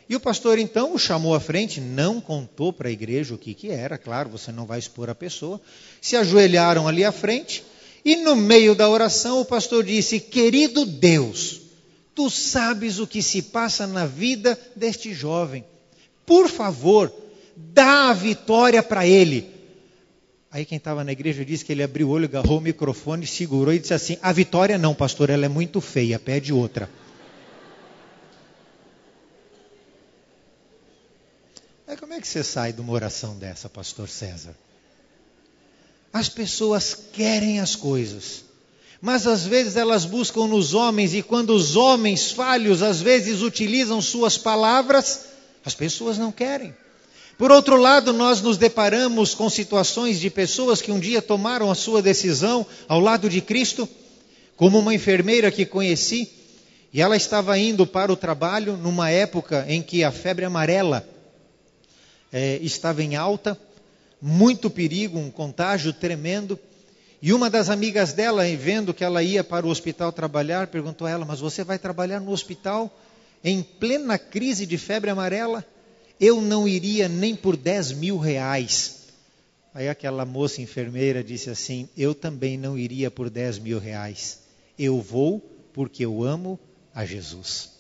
E o pastor então o chamou à frente, não contou para a igreja o que era, claro, você não vai expor a pessoa. Se ajoelharam ali à frente, e no meio da oração o pastor disse: querido Deus, tu sabes o que se passa na vida deste jovem. Por favor, dá a vitória para ele. Aí quem estava na igreja disse que ele abriu o olho, agarrou o microfone, segurou e disse assim: a vitória não, pastor, ela é muito feia, pede outra. Aí como é que você sai de uma oração dessa, pastor César? As pessoas querem as coisas, mas às vezes elas buscam nos homens, e quando os homens falhos às vezes utilizam suas palavras, as pessoas não querem. Por outro lado, nós nos deparamos com situações de pessoas que um dia tomaram a sua decisão ao lado de Cristo, como uma enfermeira que conheci, e ela estava indo para o trabalho numa época em que a febre amarela estava em alta, muito perigo, um contágio tremendo, e uma das amigas dela, vendo que ela ia para o hospital trabalhar, perguntou a ela: mas você vai trabalhar no hospital em plena crise de febre amarela? Eu não iria nem por 10 mil reais. Aí aquela moça enfermeira disse assim: eu também não iria por 10 mil reais. Eu vou porque eu amo a Jesus.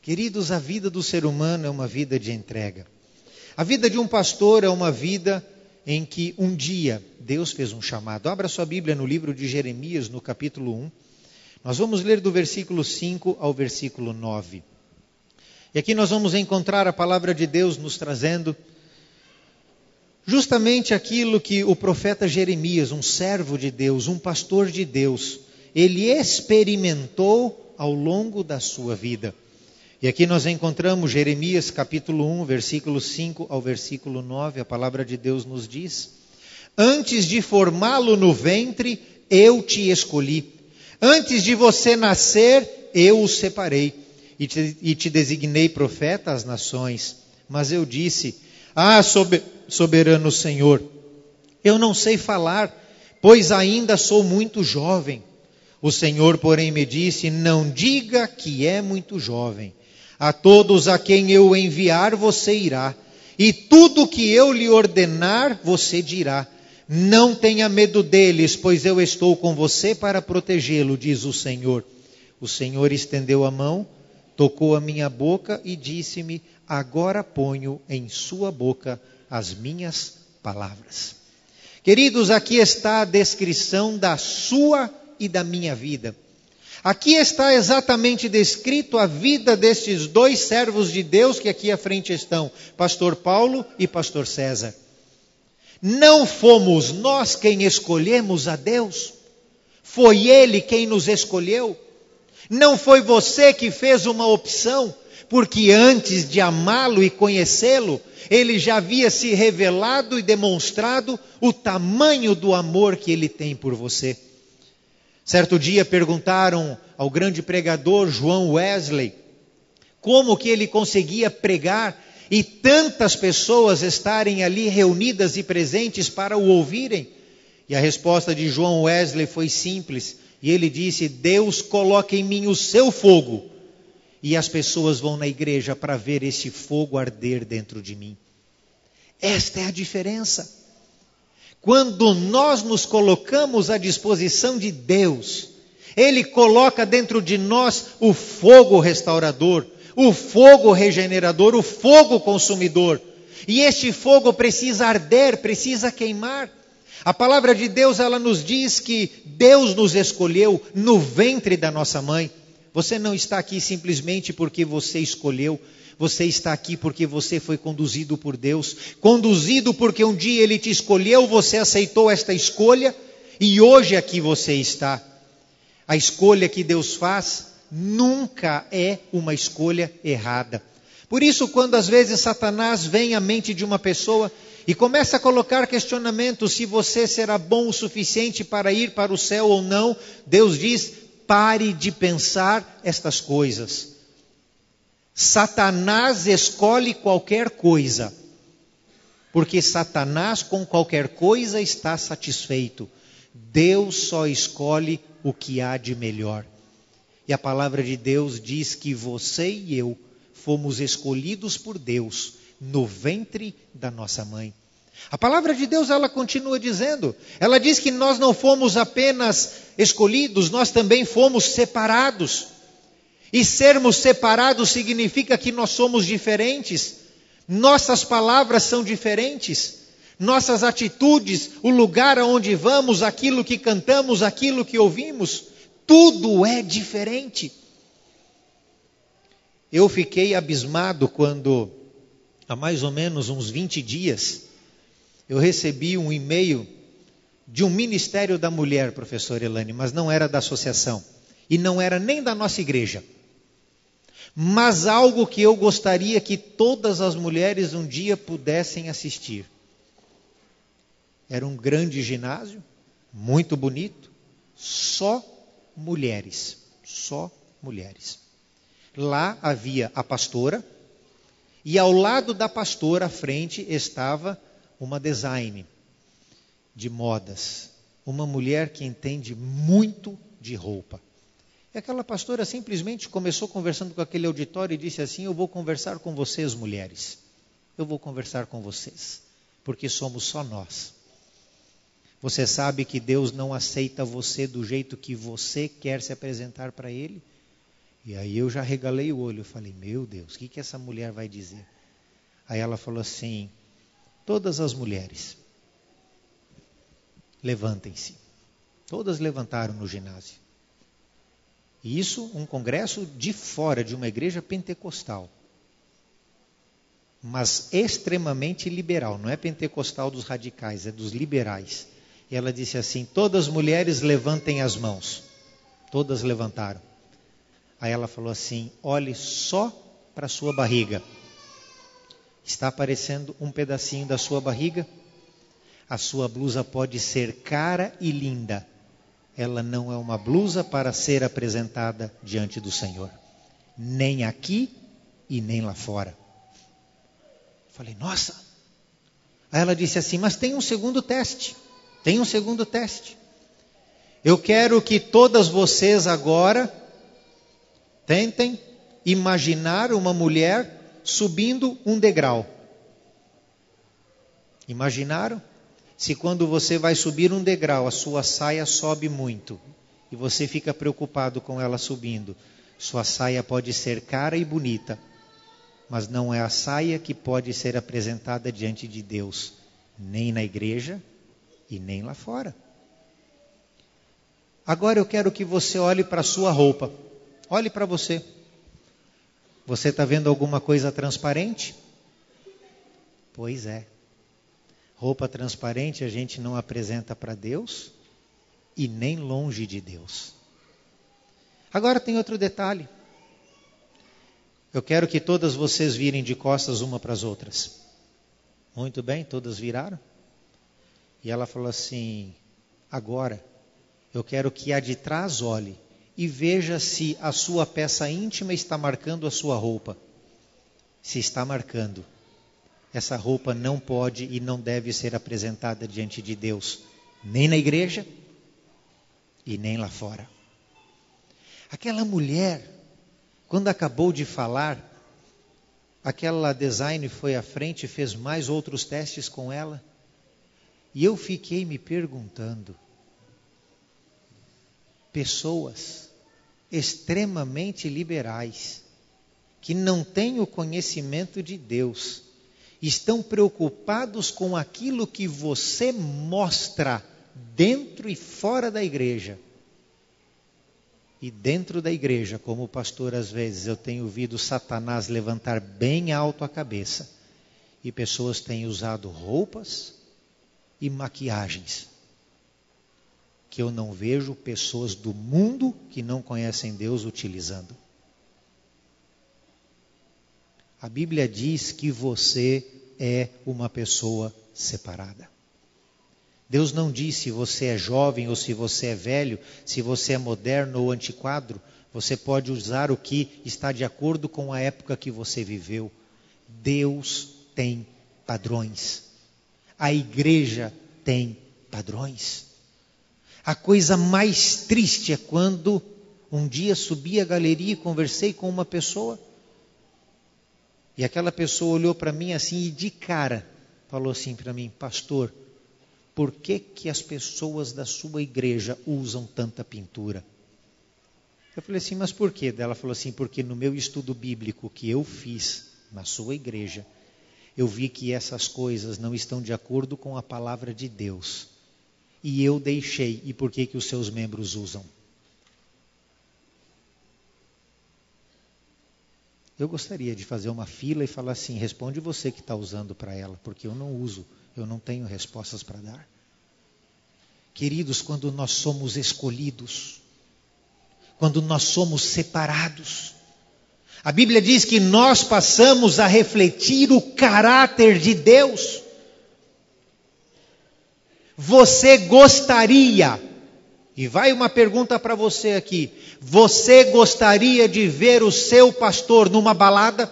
Queridos, a vida do ser humano é uma vida de entrega. A vida de um pastor é uma vida em que um dia Deus fez um chamado. Abra sua Bíblia no livro de Jeremias, no capítulo 1. Nós vamos ler do versículo 5 ao versículo 9. E aqui nós vamos encontrar a palavra de Deus nos trazendo justamente aquilo que o profeta Jeremias, um servo de Deus, um pastor de Deus, ele experimentou ao longo da sua vida. E aqui nós encontramos Jeremias capítulo 1, versículo 5 ao versículo 9, a palavra de Deus nos diz: antes de formá-lo no ventre, eu te escolhi. Antes de você nascer, eu o separei. E te designei profeta às nações. Mas eu disse: ah, soberano Senhor, eu não sei falar, pois ainda sou muito jovem. O Senhor, porém, me disse: não diga que é muito jovem. A todos a quem eu enviar, você irá. E tudo que eu lhe ordenar, você dirá. Não tenha medo deles, pois eu estou com você para protegê-lo, diz o Senhor. O Senhor estendeu a mão, tocou a minha boca e disse-me: agora ponho em sua boca as minhas palavras. Queridos, aqui está a descrição da sua e da minha vida. Aqui está exatamente descrito a vida destes dois servos de Deus que aqui à frente estão, pastor Paulo e pastor César. Não fomos nós quem escolhemos a Deus, foi Ele quem nos escolheu. Não foi você que fez uma opção, porque antes de amá-lo e conhecê-lo, Ele já havia se revelado e demonstrado o tamanho do amor que Ele tem por você. Certo dia perguntaram ao grande pregador João Wesley, como que ele conseguia pregar e tantas pessoas estarem ali reunidas e presentes para o ouvirem. E a resposta de João Wesley foi simples, e ele disse: Deus coloca em mim o seu fogo, e as pessoas vão na igreja para ver esse fogo arder dentro de mim. Esta é a diferença. Quando nós nos colocamos à disposição de Deus, Ele coloca dentro de nós o fogo restaurador, o fogo regenerador, o fogo consumidor. E este fogo precisa arder, precisa queimar. A palavra de Deus, ela nos diz que Deus nos escolheu no ventre da nossa mãe. Você não está aqui simplesmente porque você escolheu. Você está aqui porque você foi conduzido por Deus. Conduzido porque um dia Ele te escolheu, você aceitou esta escolha e hoje aqui você está. A escolha que Deus faz nunca é uma escolha errada. Por isso, quando às vezes Satanás vem à mente de uma pessoa e começa a colocar questionamentos se você será bom o suficiente para ir para o céu ou não, Deus diz: pare de pensar estas coisas. Satanás escolhe qualquer coisa, porque Satanás com qualquer coisa está satisfeito. Deus só escolhe o que há de melhor. E a palavra de Deus diz que você e eu fomos escolhidos por Deus no ventre da nossa mãe. A palavra de Deus, ela continua dizendo, ela diz que nós não fomos apenas escolhidos, nós também fomos separados. E sermos separados significa que nós somos diferentes, nossas palavras são diferentes, nossas atitudes, o lugar aonde vamos, aquilo que cantamos, aquilo que ouvimos, tudo é diferente. Eu fiquei abismado quando, há mais ou menos uns 20 dias, eu recebi um e-mail de um Ministério da Mulher, professor Elane, mas não era da associação, e não era nem da nossa igreja. Mas algo que eu gostaria que todas as mulheres um dia pudessem assistir. Era um grande ginásio, muito bonito, só mulheres, só mulheres. Lá havia a pastora, e ao lado da pastora, à frente, estava uma design de modas, uma mulher que entende muito de roupa. E aquela pastora simplesmente começou conversando com aquele auditório e disse assim: eu vou conversar com vocês, mulheres. Eu vou conversar com vocês, porque somos só nós. Você sabe que Deus não aceita você do jeito que você quer se apresentar para Ele? E aí eu já regalei o olho, eu falei: meu Deus, o que essa mulher vai dizer? Aí ela falou assim: todas as mulheres, levantem-se. Todas levantaram no ginásio. E isso, um congresso de fora de uma igreja pentecostal. Mas extremamente liberal, não é pentecostal dos radicais, é dos liberais. E ela disse assim: todas as mulheres levantem as mãos. Todas levantaram. Aí ela falou assim: olhe só para a sua barriga. Está aparecendo um pedacinho da sua barriga? A sua blusa pode ser cara e linda. Ela não é uma blusa para ser apresentada diante do Senhor. Nem aqui e nem lá fora. Falei: nossa. Aí ela disse assim: mas tem um segundo teste. Tem um segundo teste. Eu quero que todas vocês agora tentem imaginar uma mulher subindo um degrau. Imaginaram? Se quando você vai subir um degrau, a sua saia sobe muito, e você fica preocupado com ela subindo, sua saia pode ser cara e bonita, mas não é a saia que pode ser apresentada diante de Deus, nem na igreja e nem lá fora. Agora eu quero que você olhe para a sua roupa. Olhe para você. Você está vendo alguma coisa transparente? Pois é. Roupa transparente a gente não apresenta para Deus e nem longe de Deus. Agora tem outro detalhe. Eu quero que todas vocês virem de costas uma para as outras. Muito bem, todas viraram? E ela falou assim: agora eu quero que a de trás olhe e veja se a sua peça íntima está marcando a sua roupa. Se está marcando, essa roupa não pode e não deve ser apresentada diante de Deus, nem na igreja e nem lá fora. Aquela mulher, quando acabou de falar, aquela design foi à frente e fez mais outros testes com ela. E eu fiquei me perguntando, pessoas extremamente liberais, que não têm o conhecimento de Deus, estão preocupados com aquilo que você mostra dentro e fora da igreja. E dentro da igreja, como pastor, às vezes eu tenho ouvido Satanás levantar bem alto a cabeça, e pessoas têm usado roupas e maquiagens, que eu não vejo pessoas do mundo que não conhecem Deus utilizando. A Bíblia diz que você é uma pessoa separada. Deus não diz se você é jovem ou se você é velho, se você é moderno ou antiquado. Você pode usar o que está de acordo com a época que você viveu. Deus tem padrões. A igreja tem padrões. A coisa mais triste é quando um dia subi a galeria e conversei com uma pessoa, e aquela pessoa olhou para mim assim e de cara falou assim para mim: pastor, por que as pessoas da sua igreja usam tanta pintura? Eu falei assim, mas por quê? Ela falou assim, porque no meu estudo bíblico que eu fiz na sua igreja, eu vi que essas coisas não estão de acordo com a palavra de Deus. E eu deixei. E por que os seus membros usam? Eu gostaria de fazer uma fila e falar assim, responde você que está usando para ela, porque eu não uso, eu não tenho respostas para dar. Queridos, quando nós somos escolhidos, quando nós somos separados, a Bíblia diz que nós passamos a refletir o caráter de Deus. Você gostaria, e vai uma pergunta para você aqui, você gostaria de ver o seu pastor numa balada?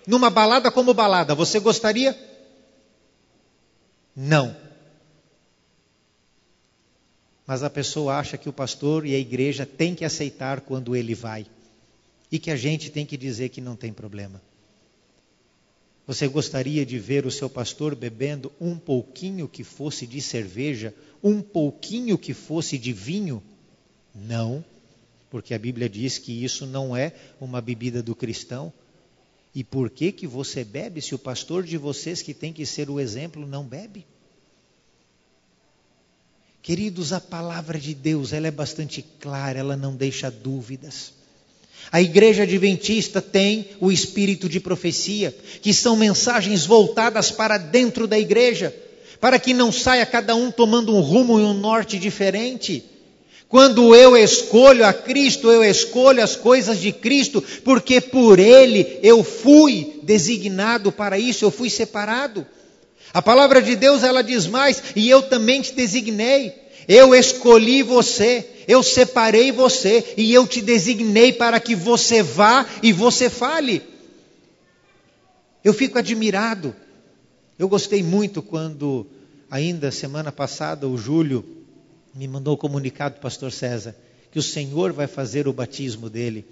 Numa balada como balada, você gostaria? Não. Mas a pessoa acha que o pastor e a igreja têm que aceitar quando ele vai. E que a gente tem que dizer que não tem problema. Você gostaria de ver o seu pastor bebendo um pouquinho que fosse de cerveja, um pouquinho que fosse de vinho? Não, porque a Bíblia diz que isso não é uma bebida do cristão. E por que você bebe se o pastor de vocês, que tem que ser o exemplo, não bebe? Queridos, a palavra de Deus, ela é bastante clara, ela não deixa dúvidas. A igreja adventista tem o espírito de profecia, que são mensagens voltadas para dentro da igreja, para que não saia cada um tomando um rumo e um norte diferente. Quando eu escolho a Cristo, eu escolho as coisas de Cristo, porque por Ele eu fui designado para isso, eu fui separado. A palavra de Deus, ela diz mais, e eu também te designei. Eu escolhi você, eu separei você e eu te designei para que você vá e você fale. Eu fico admirado. Eu gostei muito quando, ainda semana passada, o Júlio me mandou um comunicado do pastor César, que o Senhor vai fazer o batismo dele.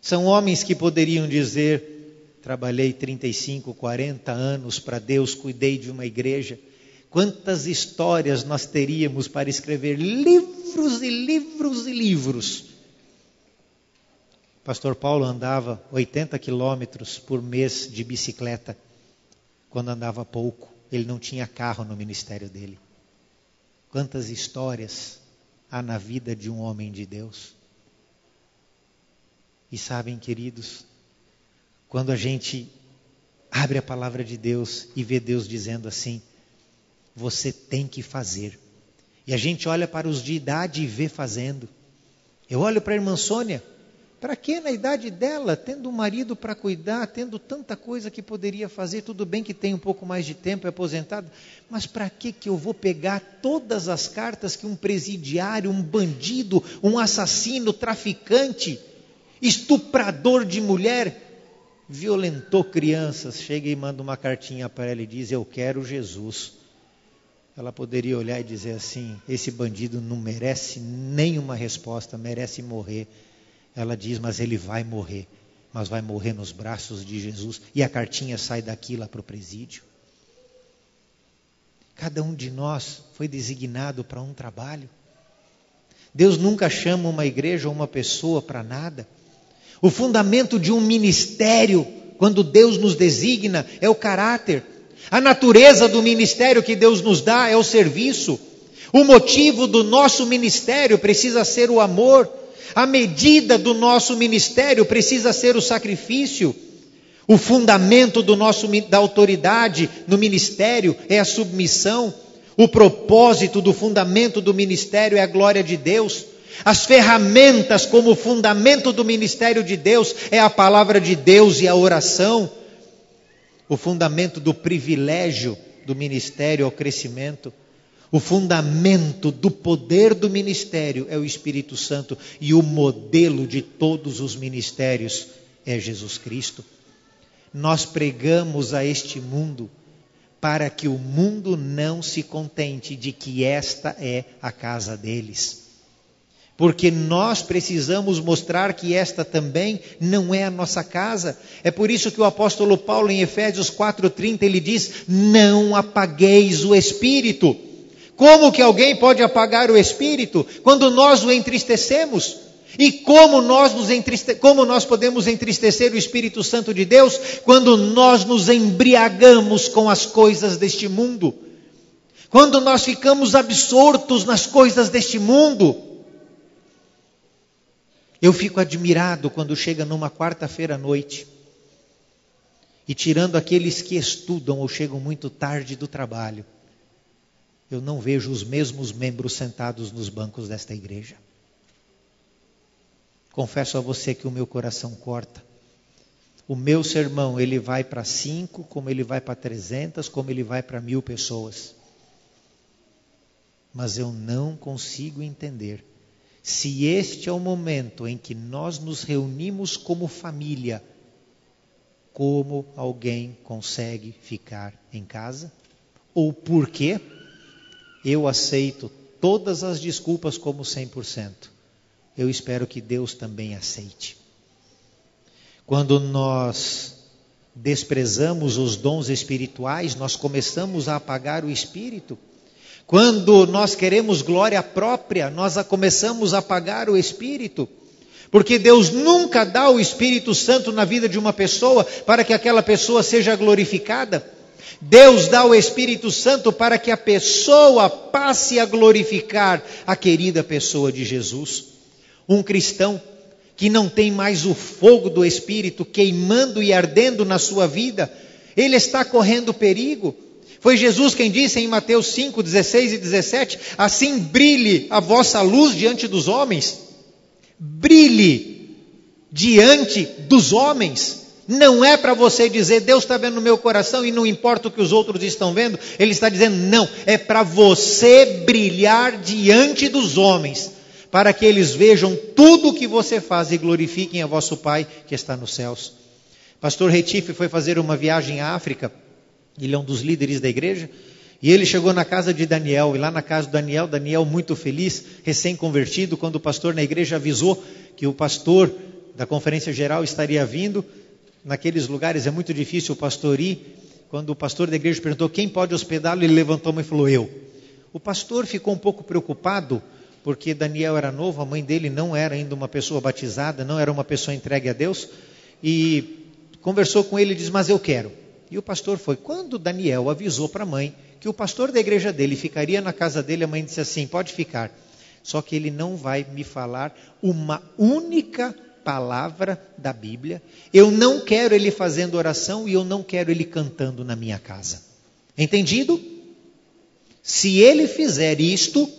São homens que poderiam dizer, trabalhei 35, 40 anos para Deus, cuidei de uma igreja. Quantas histórias nós teríamos para escrever livros e livros e livros. Pastor Paulo andava 80 quilômetros por mês de bicicleta. Quando andava pouco, ele não tinha carro no ministério dele. Quantas histórias há na vida de um homem de Deus. E sabem, queridos, quando a gente abre a palavra de Deus e vê Deus dizendo assim, você tem que fazer. E a gente olha para os de idade e vê fazendo. Eu olho para a irmã Sônia, Para que na idade dela, tendo um marido para cuidar, tendo tanta coisa que poderia fazer, tudo bem que tem um pouco mais de tempo, é aposentada, mas para que eu vou pegar todas as cartas que um presidiário, um bandido, um assassino, traficante, estuprador de mulher, violentou crianças, chega e manda uma cartinha para ela e diz: eu quero Jesus. Ela poderia olhar e dizer assim: esse bandido não merece nenhuma resposta, merece morrer. Ela diz: mas ele vai morrer, mas vai morrer nos braços de Jesus. E a cartinha sai daqui lá para o presídio. Cada um de nós foi designado para um trabalho. Deus nunca chama uma igreja ou uma pessoa para nada. O fundamento de um ministério, quando Deus nos designa, é o caráter. A natureza do ministério que Deus nos dá é o serviço. O motivo do nosso ministério precisa ser o amor. A medida do nosso ministério precisa ser o sacrifício. O fundamento da autoridade no ministério é a submissão. O propósito do fundamento do ministério é a glória de Deus. As ferramentas como fundamento do ministério de Deus é a palavra de Deus e a oração. O fundamento do privilégio do ministério é o crescimento. O fundamento do poder do ministério é o Espírito Santo. E o modelo de todos os ministérios é Jesus Cristo. Nós pregamos a este mundo para que o mundo não se contente de que esta é a casa deles. Porque nós precisamos mostrar que esta também não é a nossa casa. É por isso que o apóstolo Paulo em Efésios 4:30 ele diz: não apagueis o Espírito. Como que alguém pode apagar o Espírito? Quando nós o entristecemos. E como nós podemos entristecer o Espírito Santo de Deus? Quando nós nos embriagamos com as coisas deste mundo. Quando nós ficamos absortos nas coisas deste mundo. Eu fico admirado quando chega numa quarta-feira à noite. E tirando aqueles que estudam ou chegam muito tarde do trabalho, eu não vejo os mesmos membros sentados nos bancos desta igreja. Confesso a você que o meu coração corta. O meu sermão, ele vai para 5, como ele vai para 300, como ele vai para 1000 pessoas. Mas eu não consigo entender se este é o momento em que nós nos reunimos como família, como alguém consegue ficar em casa? Ou por quê? Eu aceito todas as desculpas como 100%. Eu espero que Deus também aceite. Quando nós desprezamos os dons espirituais, nós começamos a apagar o Espírito. Quando nós queremos glória própria, nós começamos a apagar o Espírito. Porque Deus nunca dá o Espírito Santo na vida de uma pessoa para que aquela pessoa seja glorificada. Deus dá o Espírito Santo para que a pessoa passe a glorificar a querida pessoa de Jesus. Um cristão que não tem mais o fogo do Espírito queimando e ardendo na sua vida, ele está correndo perigo. Foi Jesus quem disse em Mateus 5, 16 e 17, assim brilhe a vossa luz diante dos homens. Brilhe diante dos homens. Não é para você dizer, Deus está vendo no meu coração e não importa o que os outros estão vendo. Ele está dizendo, não, é para você brilhar diante dos homens, para que eles vejam tudo o que você faz e glorifiquem a vosso Pai que está nos céus. Pastor Retife foi fazer uma viagem à África, ele é um dos líderes da igreja, e ele chegou na casa de Daniel, e lá na casa de Daniel muito feliz, recém-convertido, quando o pastor na igreja avisou que o pastor da conferência geral estaria vindo. Naqueles lugares é muito difícil o pastor ir. Quando o pastor da igreja perguntou quem pode hospedá-lo, ele levantou a mão e falou, eu. O pastor ficou um pouco preocupado, porque Daniel era novo, a mãe dele não era ainda uma pessoa batizada, não era uma pessoa entregue a Deus, e conversou com ele e disse, mas eu quero. E o pastor foi. Quando Daniel avisou para a mãe que o pastor da igreja dele ficaria na casa dele, a mãe disse assim, pode ficar, só que ele não vai me falar uma única palavra da Bíblia, eu não quero ele fazendo oração e eu não quero ele cantando na minha casa. Entendido? Se ele fizer isto,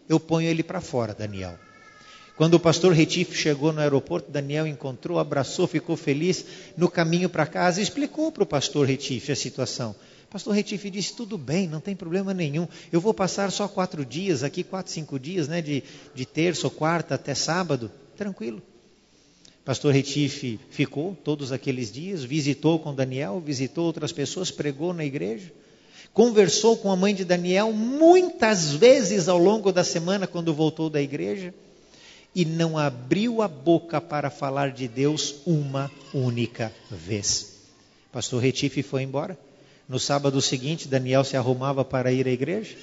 eu ponho ele para fora, Daniel. Quando o pastor Retife chegou no aeroporto, Daniel encontrou, abraçou, ficou feliz. No caminho para casa, explicou para o pastor Retife a situação. O pastor Retife disse, tudo bem, não tem problema nenhum. Eu vou passar só 4 dias, aqui 4, 5 dias, né, de terça ou quarta até sábado. Tranquilo. Pastor Retife ficou todos aqueles dias, visitou com Daniel, visitou outras pessoas, pregou na igreja. Conversou com a mãe de Daniel muitas vezes ao longo da semana quando voltou da igreja. E não abriu a boca para falar de Deus uma única vez. Pastor Retife foi embora. No sábado seguinte, Daniel se arrumava para ir à igreja.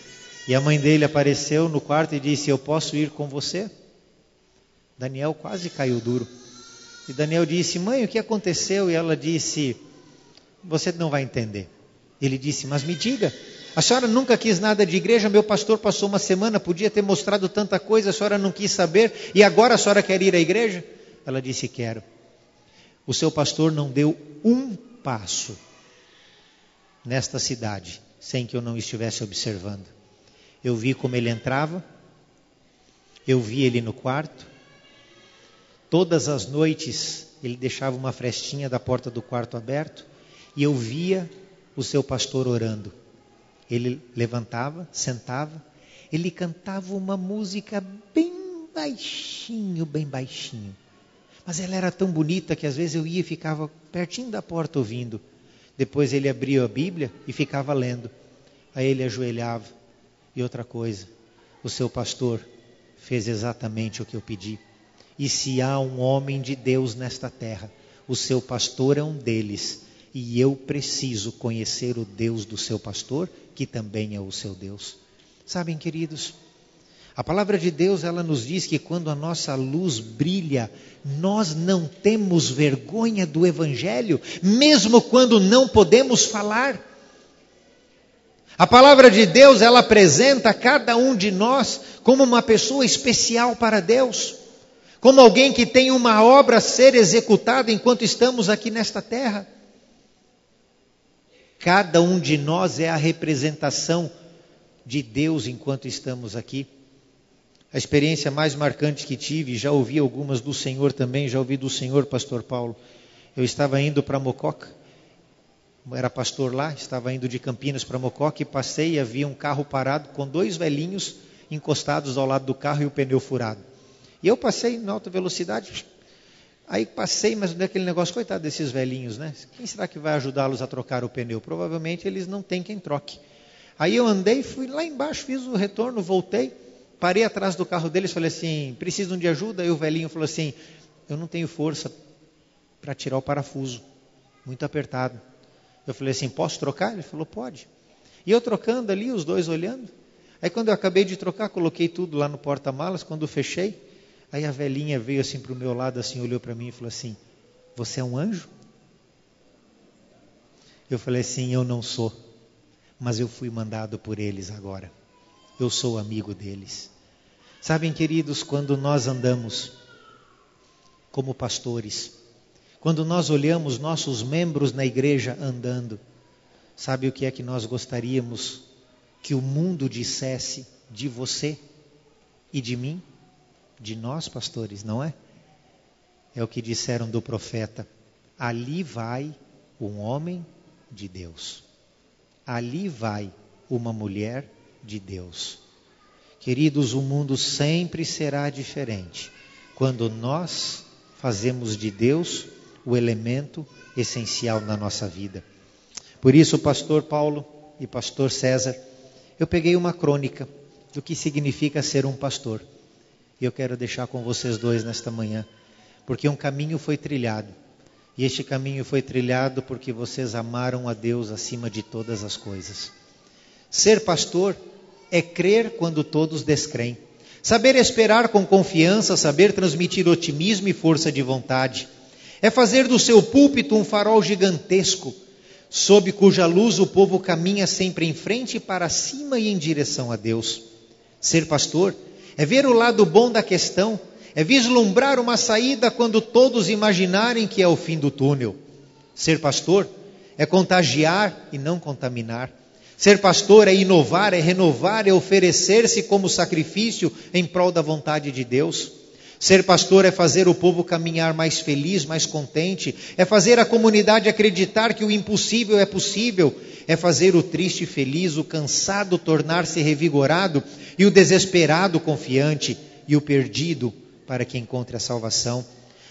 E a mãe dele apareceu no quarto e disse, eu posso ir com você? Daniel quase caiu duro. E Daniel disse, mãe, o que aconteceu? E ela disse, você não vai entender. Ele disse, mas me diga. A senhora nunca quis nada de igreja, meu pastor passou uma semana, podia ter mostrado tanta coisa, a senhora não quis saber, e agora a senhora quer ir à igreja? Ela disse, quero. O seu pastor não deu um passo nesta cidade, sem que eu não estivesse observando. Eu vi como ele entrava, eu vi ele no quarto, todas as noites ele deixava uma frestinha da porta do quarto aberto, e eu via o seu pastor orando. Ele levantava, sentava, ele cantava uma música bem baixinho, mas ela era tão bonita que às vezes eu ia e ficava pertinho da porta ouvindo. Depois ele abria a Bíblia e ficava lendo. Aí ele ajoelhava. E outra coisa, o seu pastor fez exatamente o que eu pedi. E se há um homem de Deus nesta terra, o seu pastor é um deles. E eu preciso conhecer o Deus do seu pastor, que também é o seu Deus. Sabem, queridos, a palavra de Deus, ela nos diz que quando a nossa luz brilha, nós não temos vergonha do Evangelho, mesmo quando não podemos falar. A palavra de Deus, ela apresenta cada um de nós como uma pessoa especial para Deus, como alguém que tem uma obra a ser executada enquanto estamos aqui nesta terra. Cada um de nós é a representação de Deus enquanto estamos aqui. A experiência mais marcante que tive, já ouvi algumas do Senhor também, já ouvi do Senhor, pastor Paulo. Eu estava indo para Mococa, era pastor lá, estava indo de Campinas para Mococa e passei e havia um carro parado com 2 velhinhos encostados ao lado do carro e o pneu furado. E eu passei em alta velocidade. Aí passei, mas não é aquele negócio, coitado desses velhinhos, né? Quem será que vai ajudá-los a trocar o pneu? Provavelmente eles não têm quem troque. Aí eu andei, fui lá embaixo, fiz o retorno, voltei, parei atrás do carro deles, falei assim, precisam de ajuda? Aí o velhinho falou assim, eu não tenho força para tirar o parafuso, muito apertado. Eu falei assim, posso trocar? Ele falou, pode. E eu trocando ali, os dois olhando. Aí quando eu acabei de trocar, coloquei tudo lá no porta-malas, quando fechei, aí a velhinha veio assim para o meu lado, assim, olhou para mim e falou assim, você é um anjo? Eu falei assim, eu não sou, mas eu fui mandado por eles agora. Eu sou amigo deles. Sabem, queridos, quando nós andamos como pastores, quando nós olhamos nossos membros na igreja andando, sabe o que é que nós gostaríamos que o mundo dissesse de você e de mim? De nós, pastores, não é? É o que disseram do profeta. Ali vai um homem de Deus. Ali vai uma mulher de Deus. Queridos, o mundo sempre será diferente quando nós fazemos de Deus o elemento essencial na nossa vida. Por isso, pastor Paulo e pastor César, eu peguei uma crônica do que significa ser um pastor. E eu quero deixar com vocês dois nesta manhã, porque um caminho foi trilhado. E este caminho foi trilhado porque vocês amaram a Deus acima de todas as coisas. Ser pastor é crer quando todos descreem. Saber esperar com confiança, saber transmitir otimismo e força de vontade. É fazer do seu púlpito um farol gigantesco, sob cuja luz o povo caminha sempre em frente para cima e em direção a Deus. Ser pastor é ver o lado bom da questão, é vislumbrar uma saída quando todos imaginarem que é o fim do túnel. Ser pastor é contagiar e não contaminar. Ser pastor é inovar, é renovar, é oferecer-se como sacrifício em prol da vontade de Deus. Ser pastor é fazer o povo caminhar mais feliz, mais contente, é fazer a comunidade acreditar que o impossível é possível, é fazer o triste feliz, o cansado tornar-se revigorado e o desesperado confiante e o perdido para que encontre a salvação.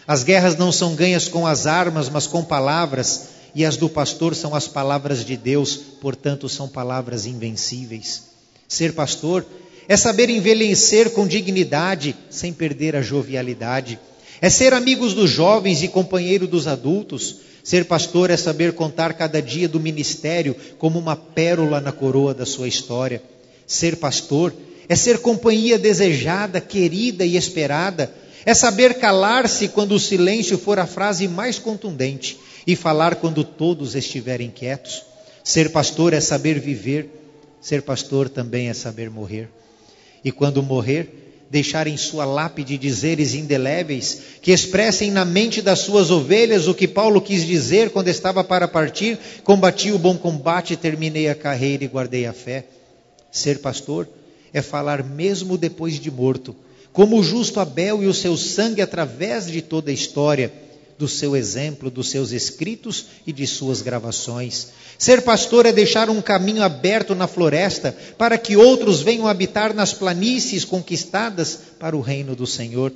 As guerras não são ganhas com as armas, mas com palavras, e as do pastor são as palavras de Deus, portanto são palavras invencíveis. Ser pastor é saber envelhecer com dignidade, sem perder a jovialidade. É ser amigos dos jovens e companheiro dos adultos. Ser pastor é saber contar cada dia do ministério como uma pérola na coroa da sua história. Ser pastor é ser companhia desejada, querida e esperada. É saber calar-se quando o silêncio for a frase mais contundente e falar quando todos estiverem quietos. Ser pastor é saber viver. Ser pastor também é saber morrer. E quando morrer, deixar em sua lápide dizeres indeléveis que expressem na mente das suas ovelhas o que Paulo quis dizer quando estava para partir: combati o bom combate, terminei a carreira e guardei a fé. Ser pastor é falar mesmo depois de morto, como o justo Abel e o seu sangue através de toda a história, do seu exemplo, dos seus escritos e de suas gravações. Ser pastor é deixar um caminho aberto na floresta para que outros venham habitar nas planícies conquistadas para o reino do Senhor.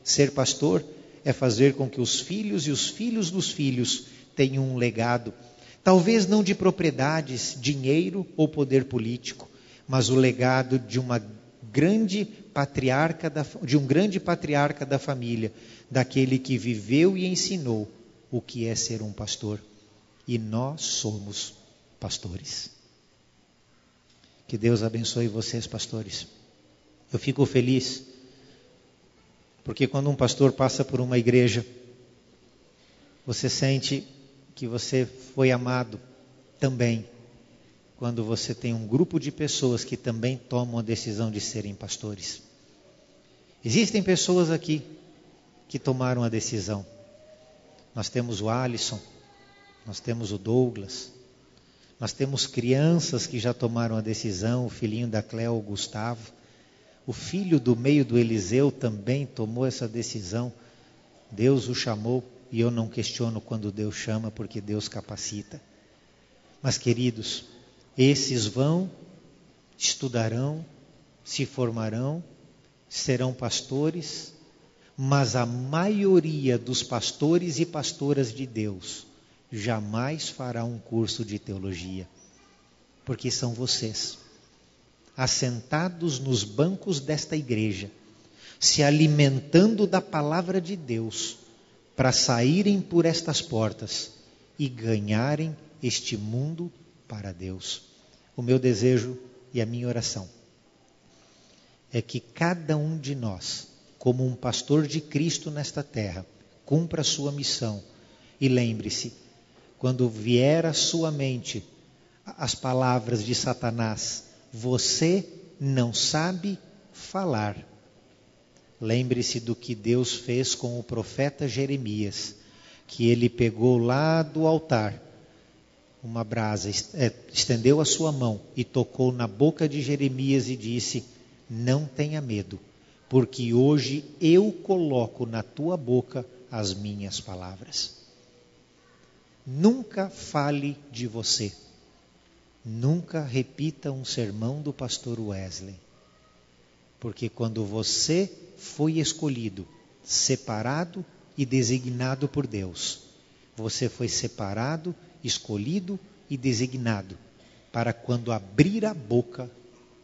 Ser pastor é fazer com que os filhos e os filhos dos filhos tenham um legado, talvez não de propriedades, dinheiro ou poder político, mas o legado de um grande patriarca da família, daquele que viveu e ensinou o que é ser um pastor. E nós somos pastores. Que Deus abençoe vocês, pastores. Eu fico feliz, porque quando um pastor passa por uma igreja, você sente que você foi amado também, quando você tem um grupo de pessoas que também tomam a decisão de serem pastores. Existem pessoas aqui que tomaram a decisão. Nós temos o Alisson, nós temos o Douglas, nós temos crianças que já tomaram a decisão, o filhinho da Cléo, o Gustavo, o filho do meio do Eliseu também tomou essa decisão. Deus o chamou, e eu não questiono quando Deus chama, porque Deus capacita. Mas, queridos, esses vão, estudarão, se formarão, serão pastores, mas a maioria dos pastores e pastoras de Deus jamais fará um curso de teologia, porque são vocês, assentados nos bancos desta igreja, se alimentando da palavra de Deus, para saírem por estas portas e ganharem este mundo para Deus. O meu desejo e a minha oração é que cada um de nós, como um pastor de Cristo nesta terra, cumpra a sua missão. E lembre-se, quando vier à sua mente as palavras de Satanás: você não sabe falar. Lembre-se do que Deus fez com o profeta Jeremias, que ele pegou lá do altar uma brasa, estendeu a sua mão e tocou na boca de Jeremias e disse: não tenha medo, porque hoje eu coloco na tua boca as minhas palavras. Nunca fale de você. Nunca repita um sermão do pastor Wesley. Porque quando você foi escolhido, separado e designado por Deus, você foi separado, escolhido e designado para, quando abrir a boca,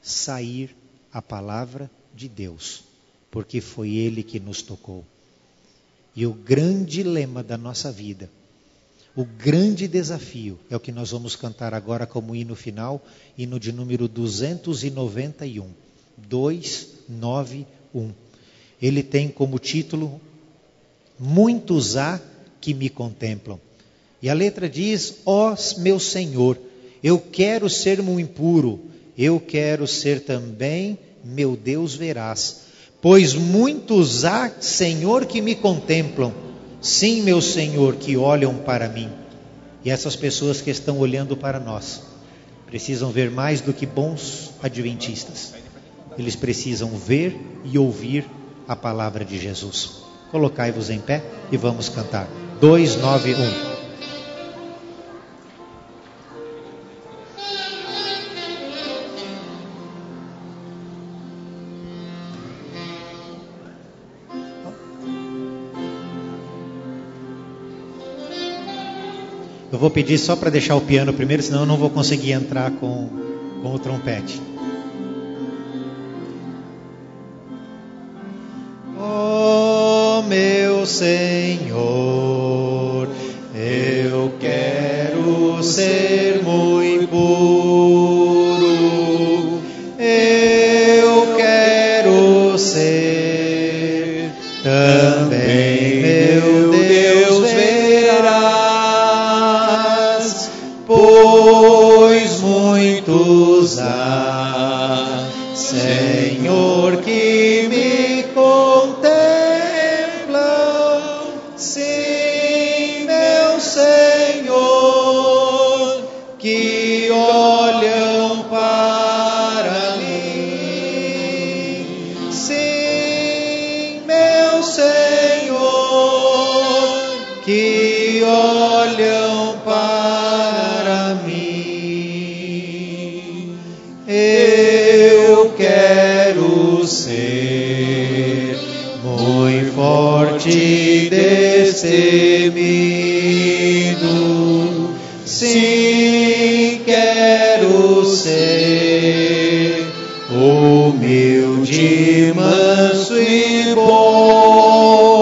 sair a palavra de Deus, porque foi Ele que nos tocou. E o grande lema da nossa vida, o grande desafio, é o que nós vamos cantar agora como hino final, hino de número 291, 291. Ele tem como título: muitos há que me contemplam. E a letra diz: ó meu Senhor, eu quero ser muito impuro, eu quero ser também, meu Deus, verás. Pois muitos há, Senhor, que me contemplam. Sim, meu Senhor, que olham para mim. E essas pessoas que estão olhando para nós precisam ver mais do que bons adventistas. Eles precisam ver e ouvir a palavra de Jesus. Colocai-vos em pé e vamos cantar. 291. Eu vou pedir só para deixar o piano primeiro, senão eu não vou conseguir entrar com o trompete. Oh, meu Senhor, eu quero ser muito puro, eu quero ser também, meu Deus, verás, pois muitos há, Senhor, que me contemplam, sim, meu Senhor, que olham para mim, sim, meu Senhor, que olham para mim. Eu quero ser muito forte, destemido, sim, quero ser humilde, manso e bom,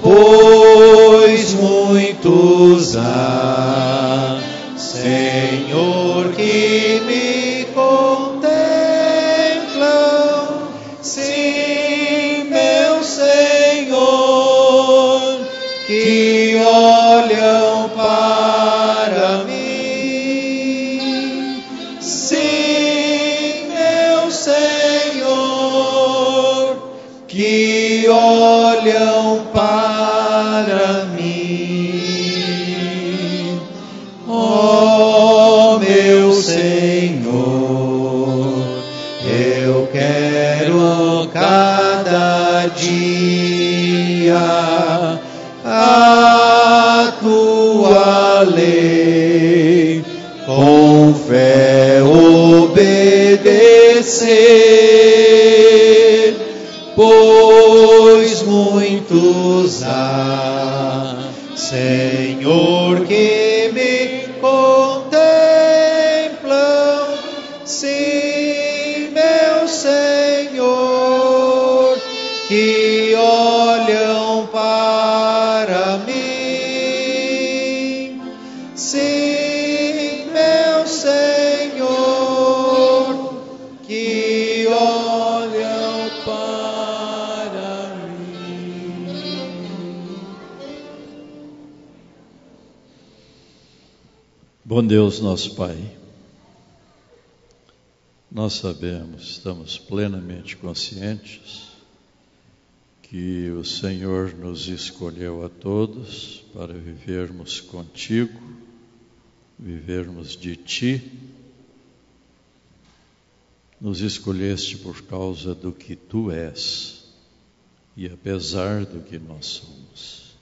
pois muitos há, Senhor, que me contemplam, sim, meu Senhor, que olham para mim, sim, meu Senhor, que olham para mim. Oh, meu Senhor, eu quero cada dia a tua lei, com fé obedecer, pois muitos há, Senhor, que me contemplam, sim, meu Senhor, que olham para mim, sim, meu Senhor, que olham para mim. Bom Deus, nosso Pai, nós sabemos, estamos plenamente conscientes que o Senhor nos escolheu a todos para vivermos contigo, vivermos de Ti. Nos escolheste por causa do que Tu és e apesar do que nós somos.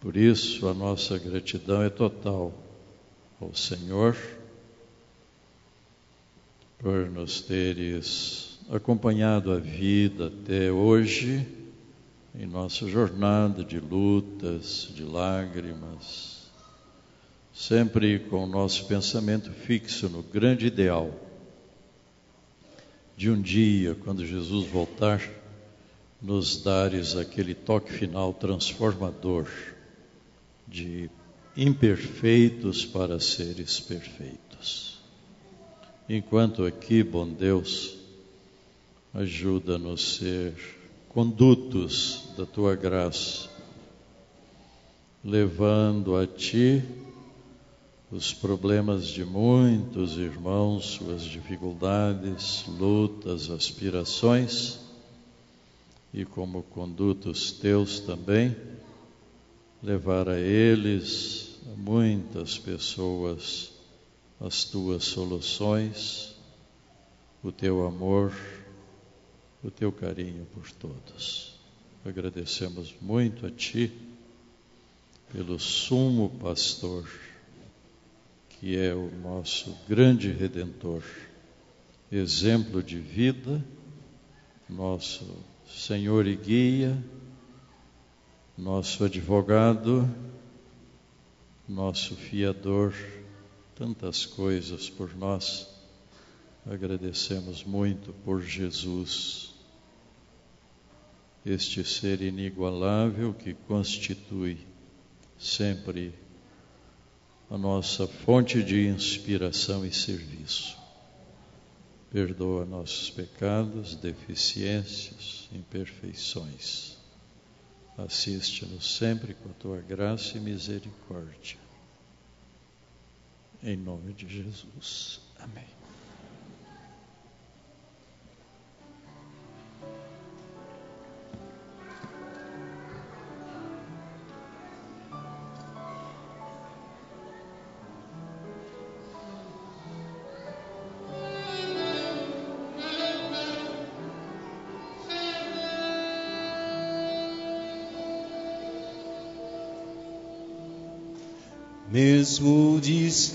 Por isso a nossa gratidão é total ao Senhor por nos teres acompanhado a vida até hoje, em nossa jornada de lutas, de lágrimas, sempre com o nosso pensamento fixo no grande ideal de um dia, quando Jesus voltar, nos dares aquele toque final transformador de imperfeitos para seres perfeitos. Enquanto aqui, bom Deus, ajuda-nos a ser condutos da Tua graça, levando a Ti os problemas de muitos irmãos, suas dificuldades, lutas, aspirações, e como condutos Teus também, levar a eles, a muitas pessoas, as Tuas soluções, o Teu amor, o teu carinho por todos. Agradecemos muito a Ti pelo sumo pastor, que é o nosso grande redentor, exemplo de vida, nosso Senhor e guia, nosso advogado, nosso fiador, tantas coisas por nós. Agradecemos muito por Jesus, este ser inigualável que constitui sempre a nossa fonte de inspiração e serviço. Perdoa nossos pecados, deficiências, imperfeições. Assiste-nos sempre com a tua graça e misericórdia. Em nome de Jesus. Amém. Mesmo distantes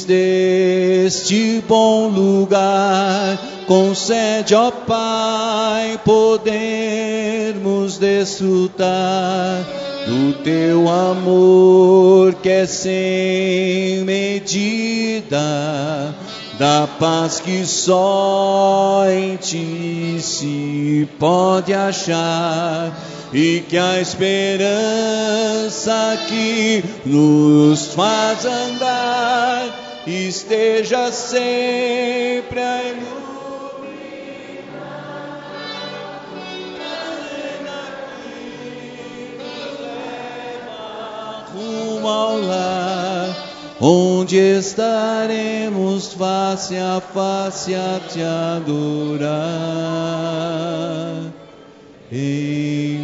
deste bom lugar, concede, ó Pai, podermos desfrutar do teu amor que é sem medida, da paz que só em ti se pode achar, e que a esperança que nos faz andar esteja sempre a iluminar, que nos leva rumo ao lar, onde estaremos face a face a te adorar. Enfim.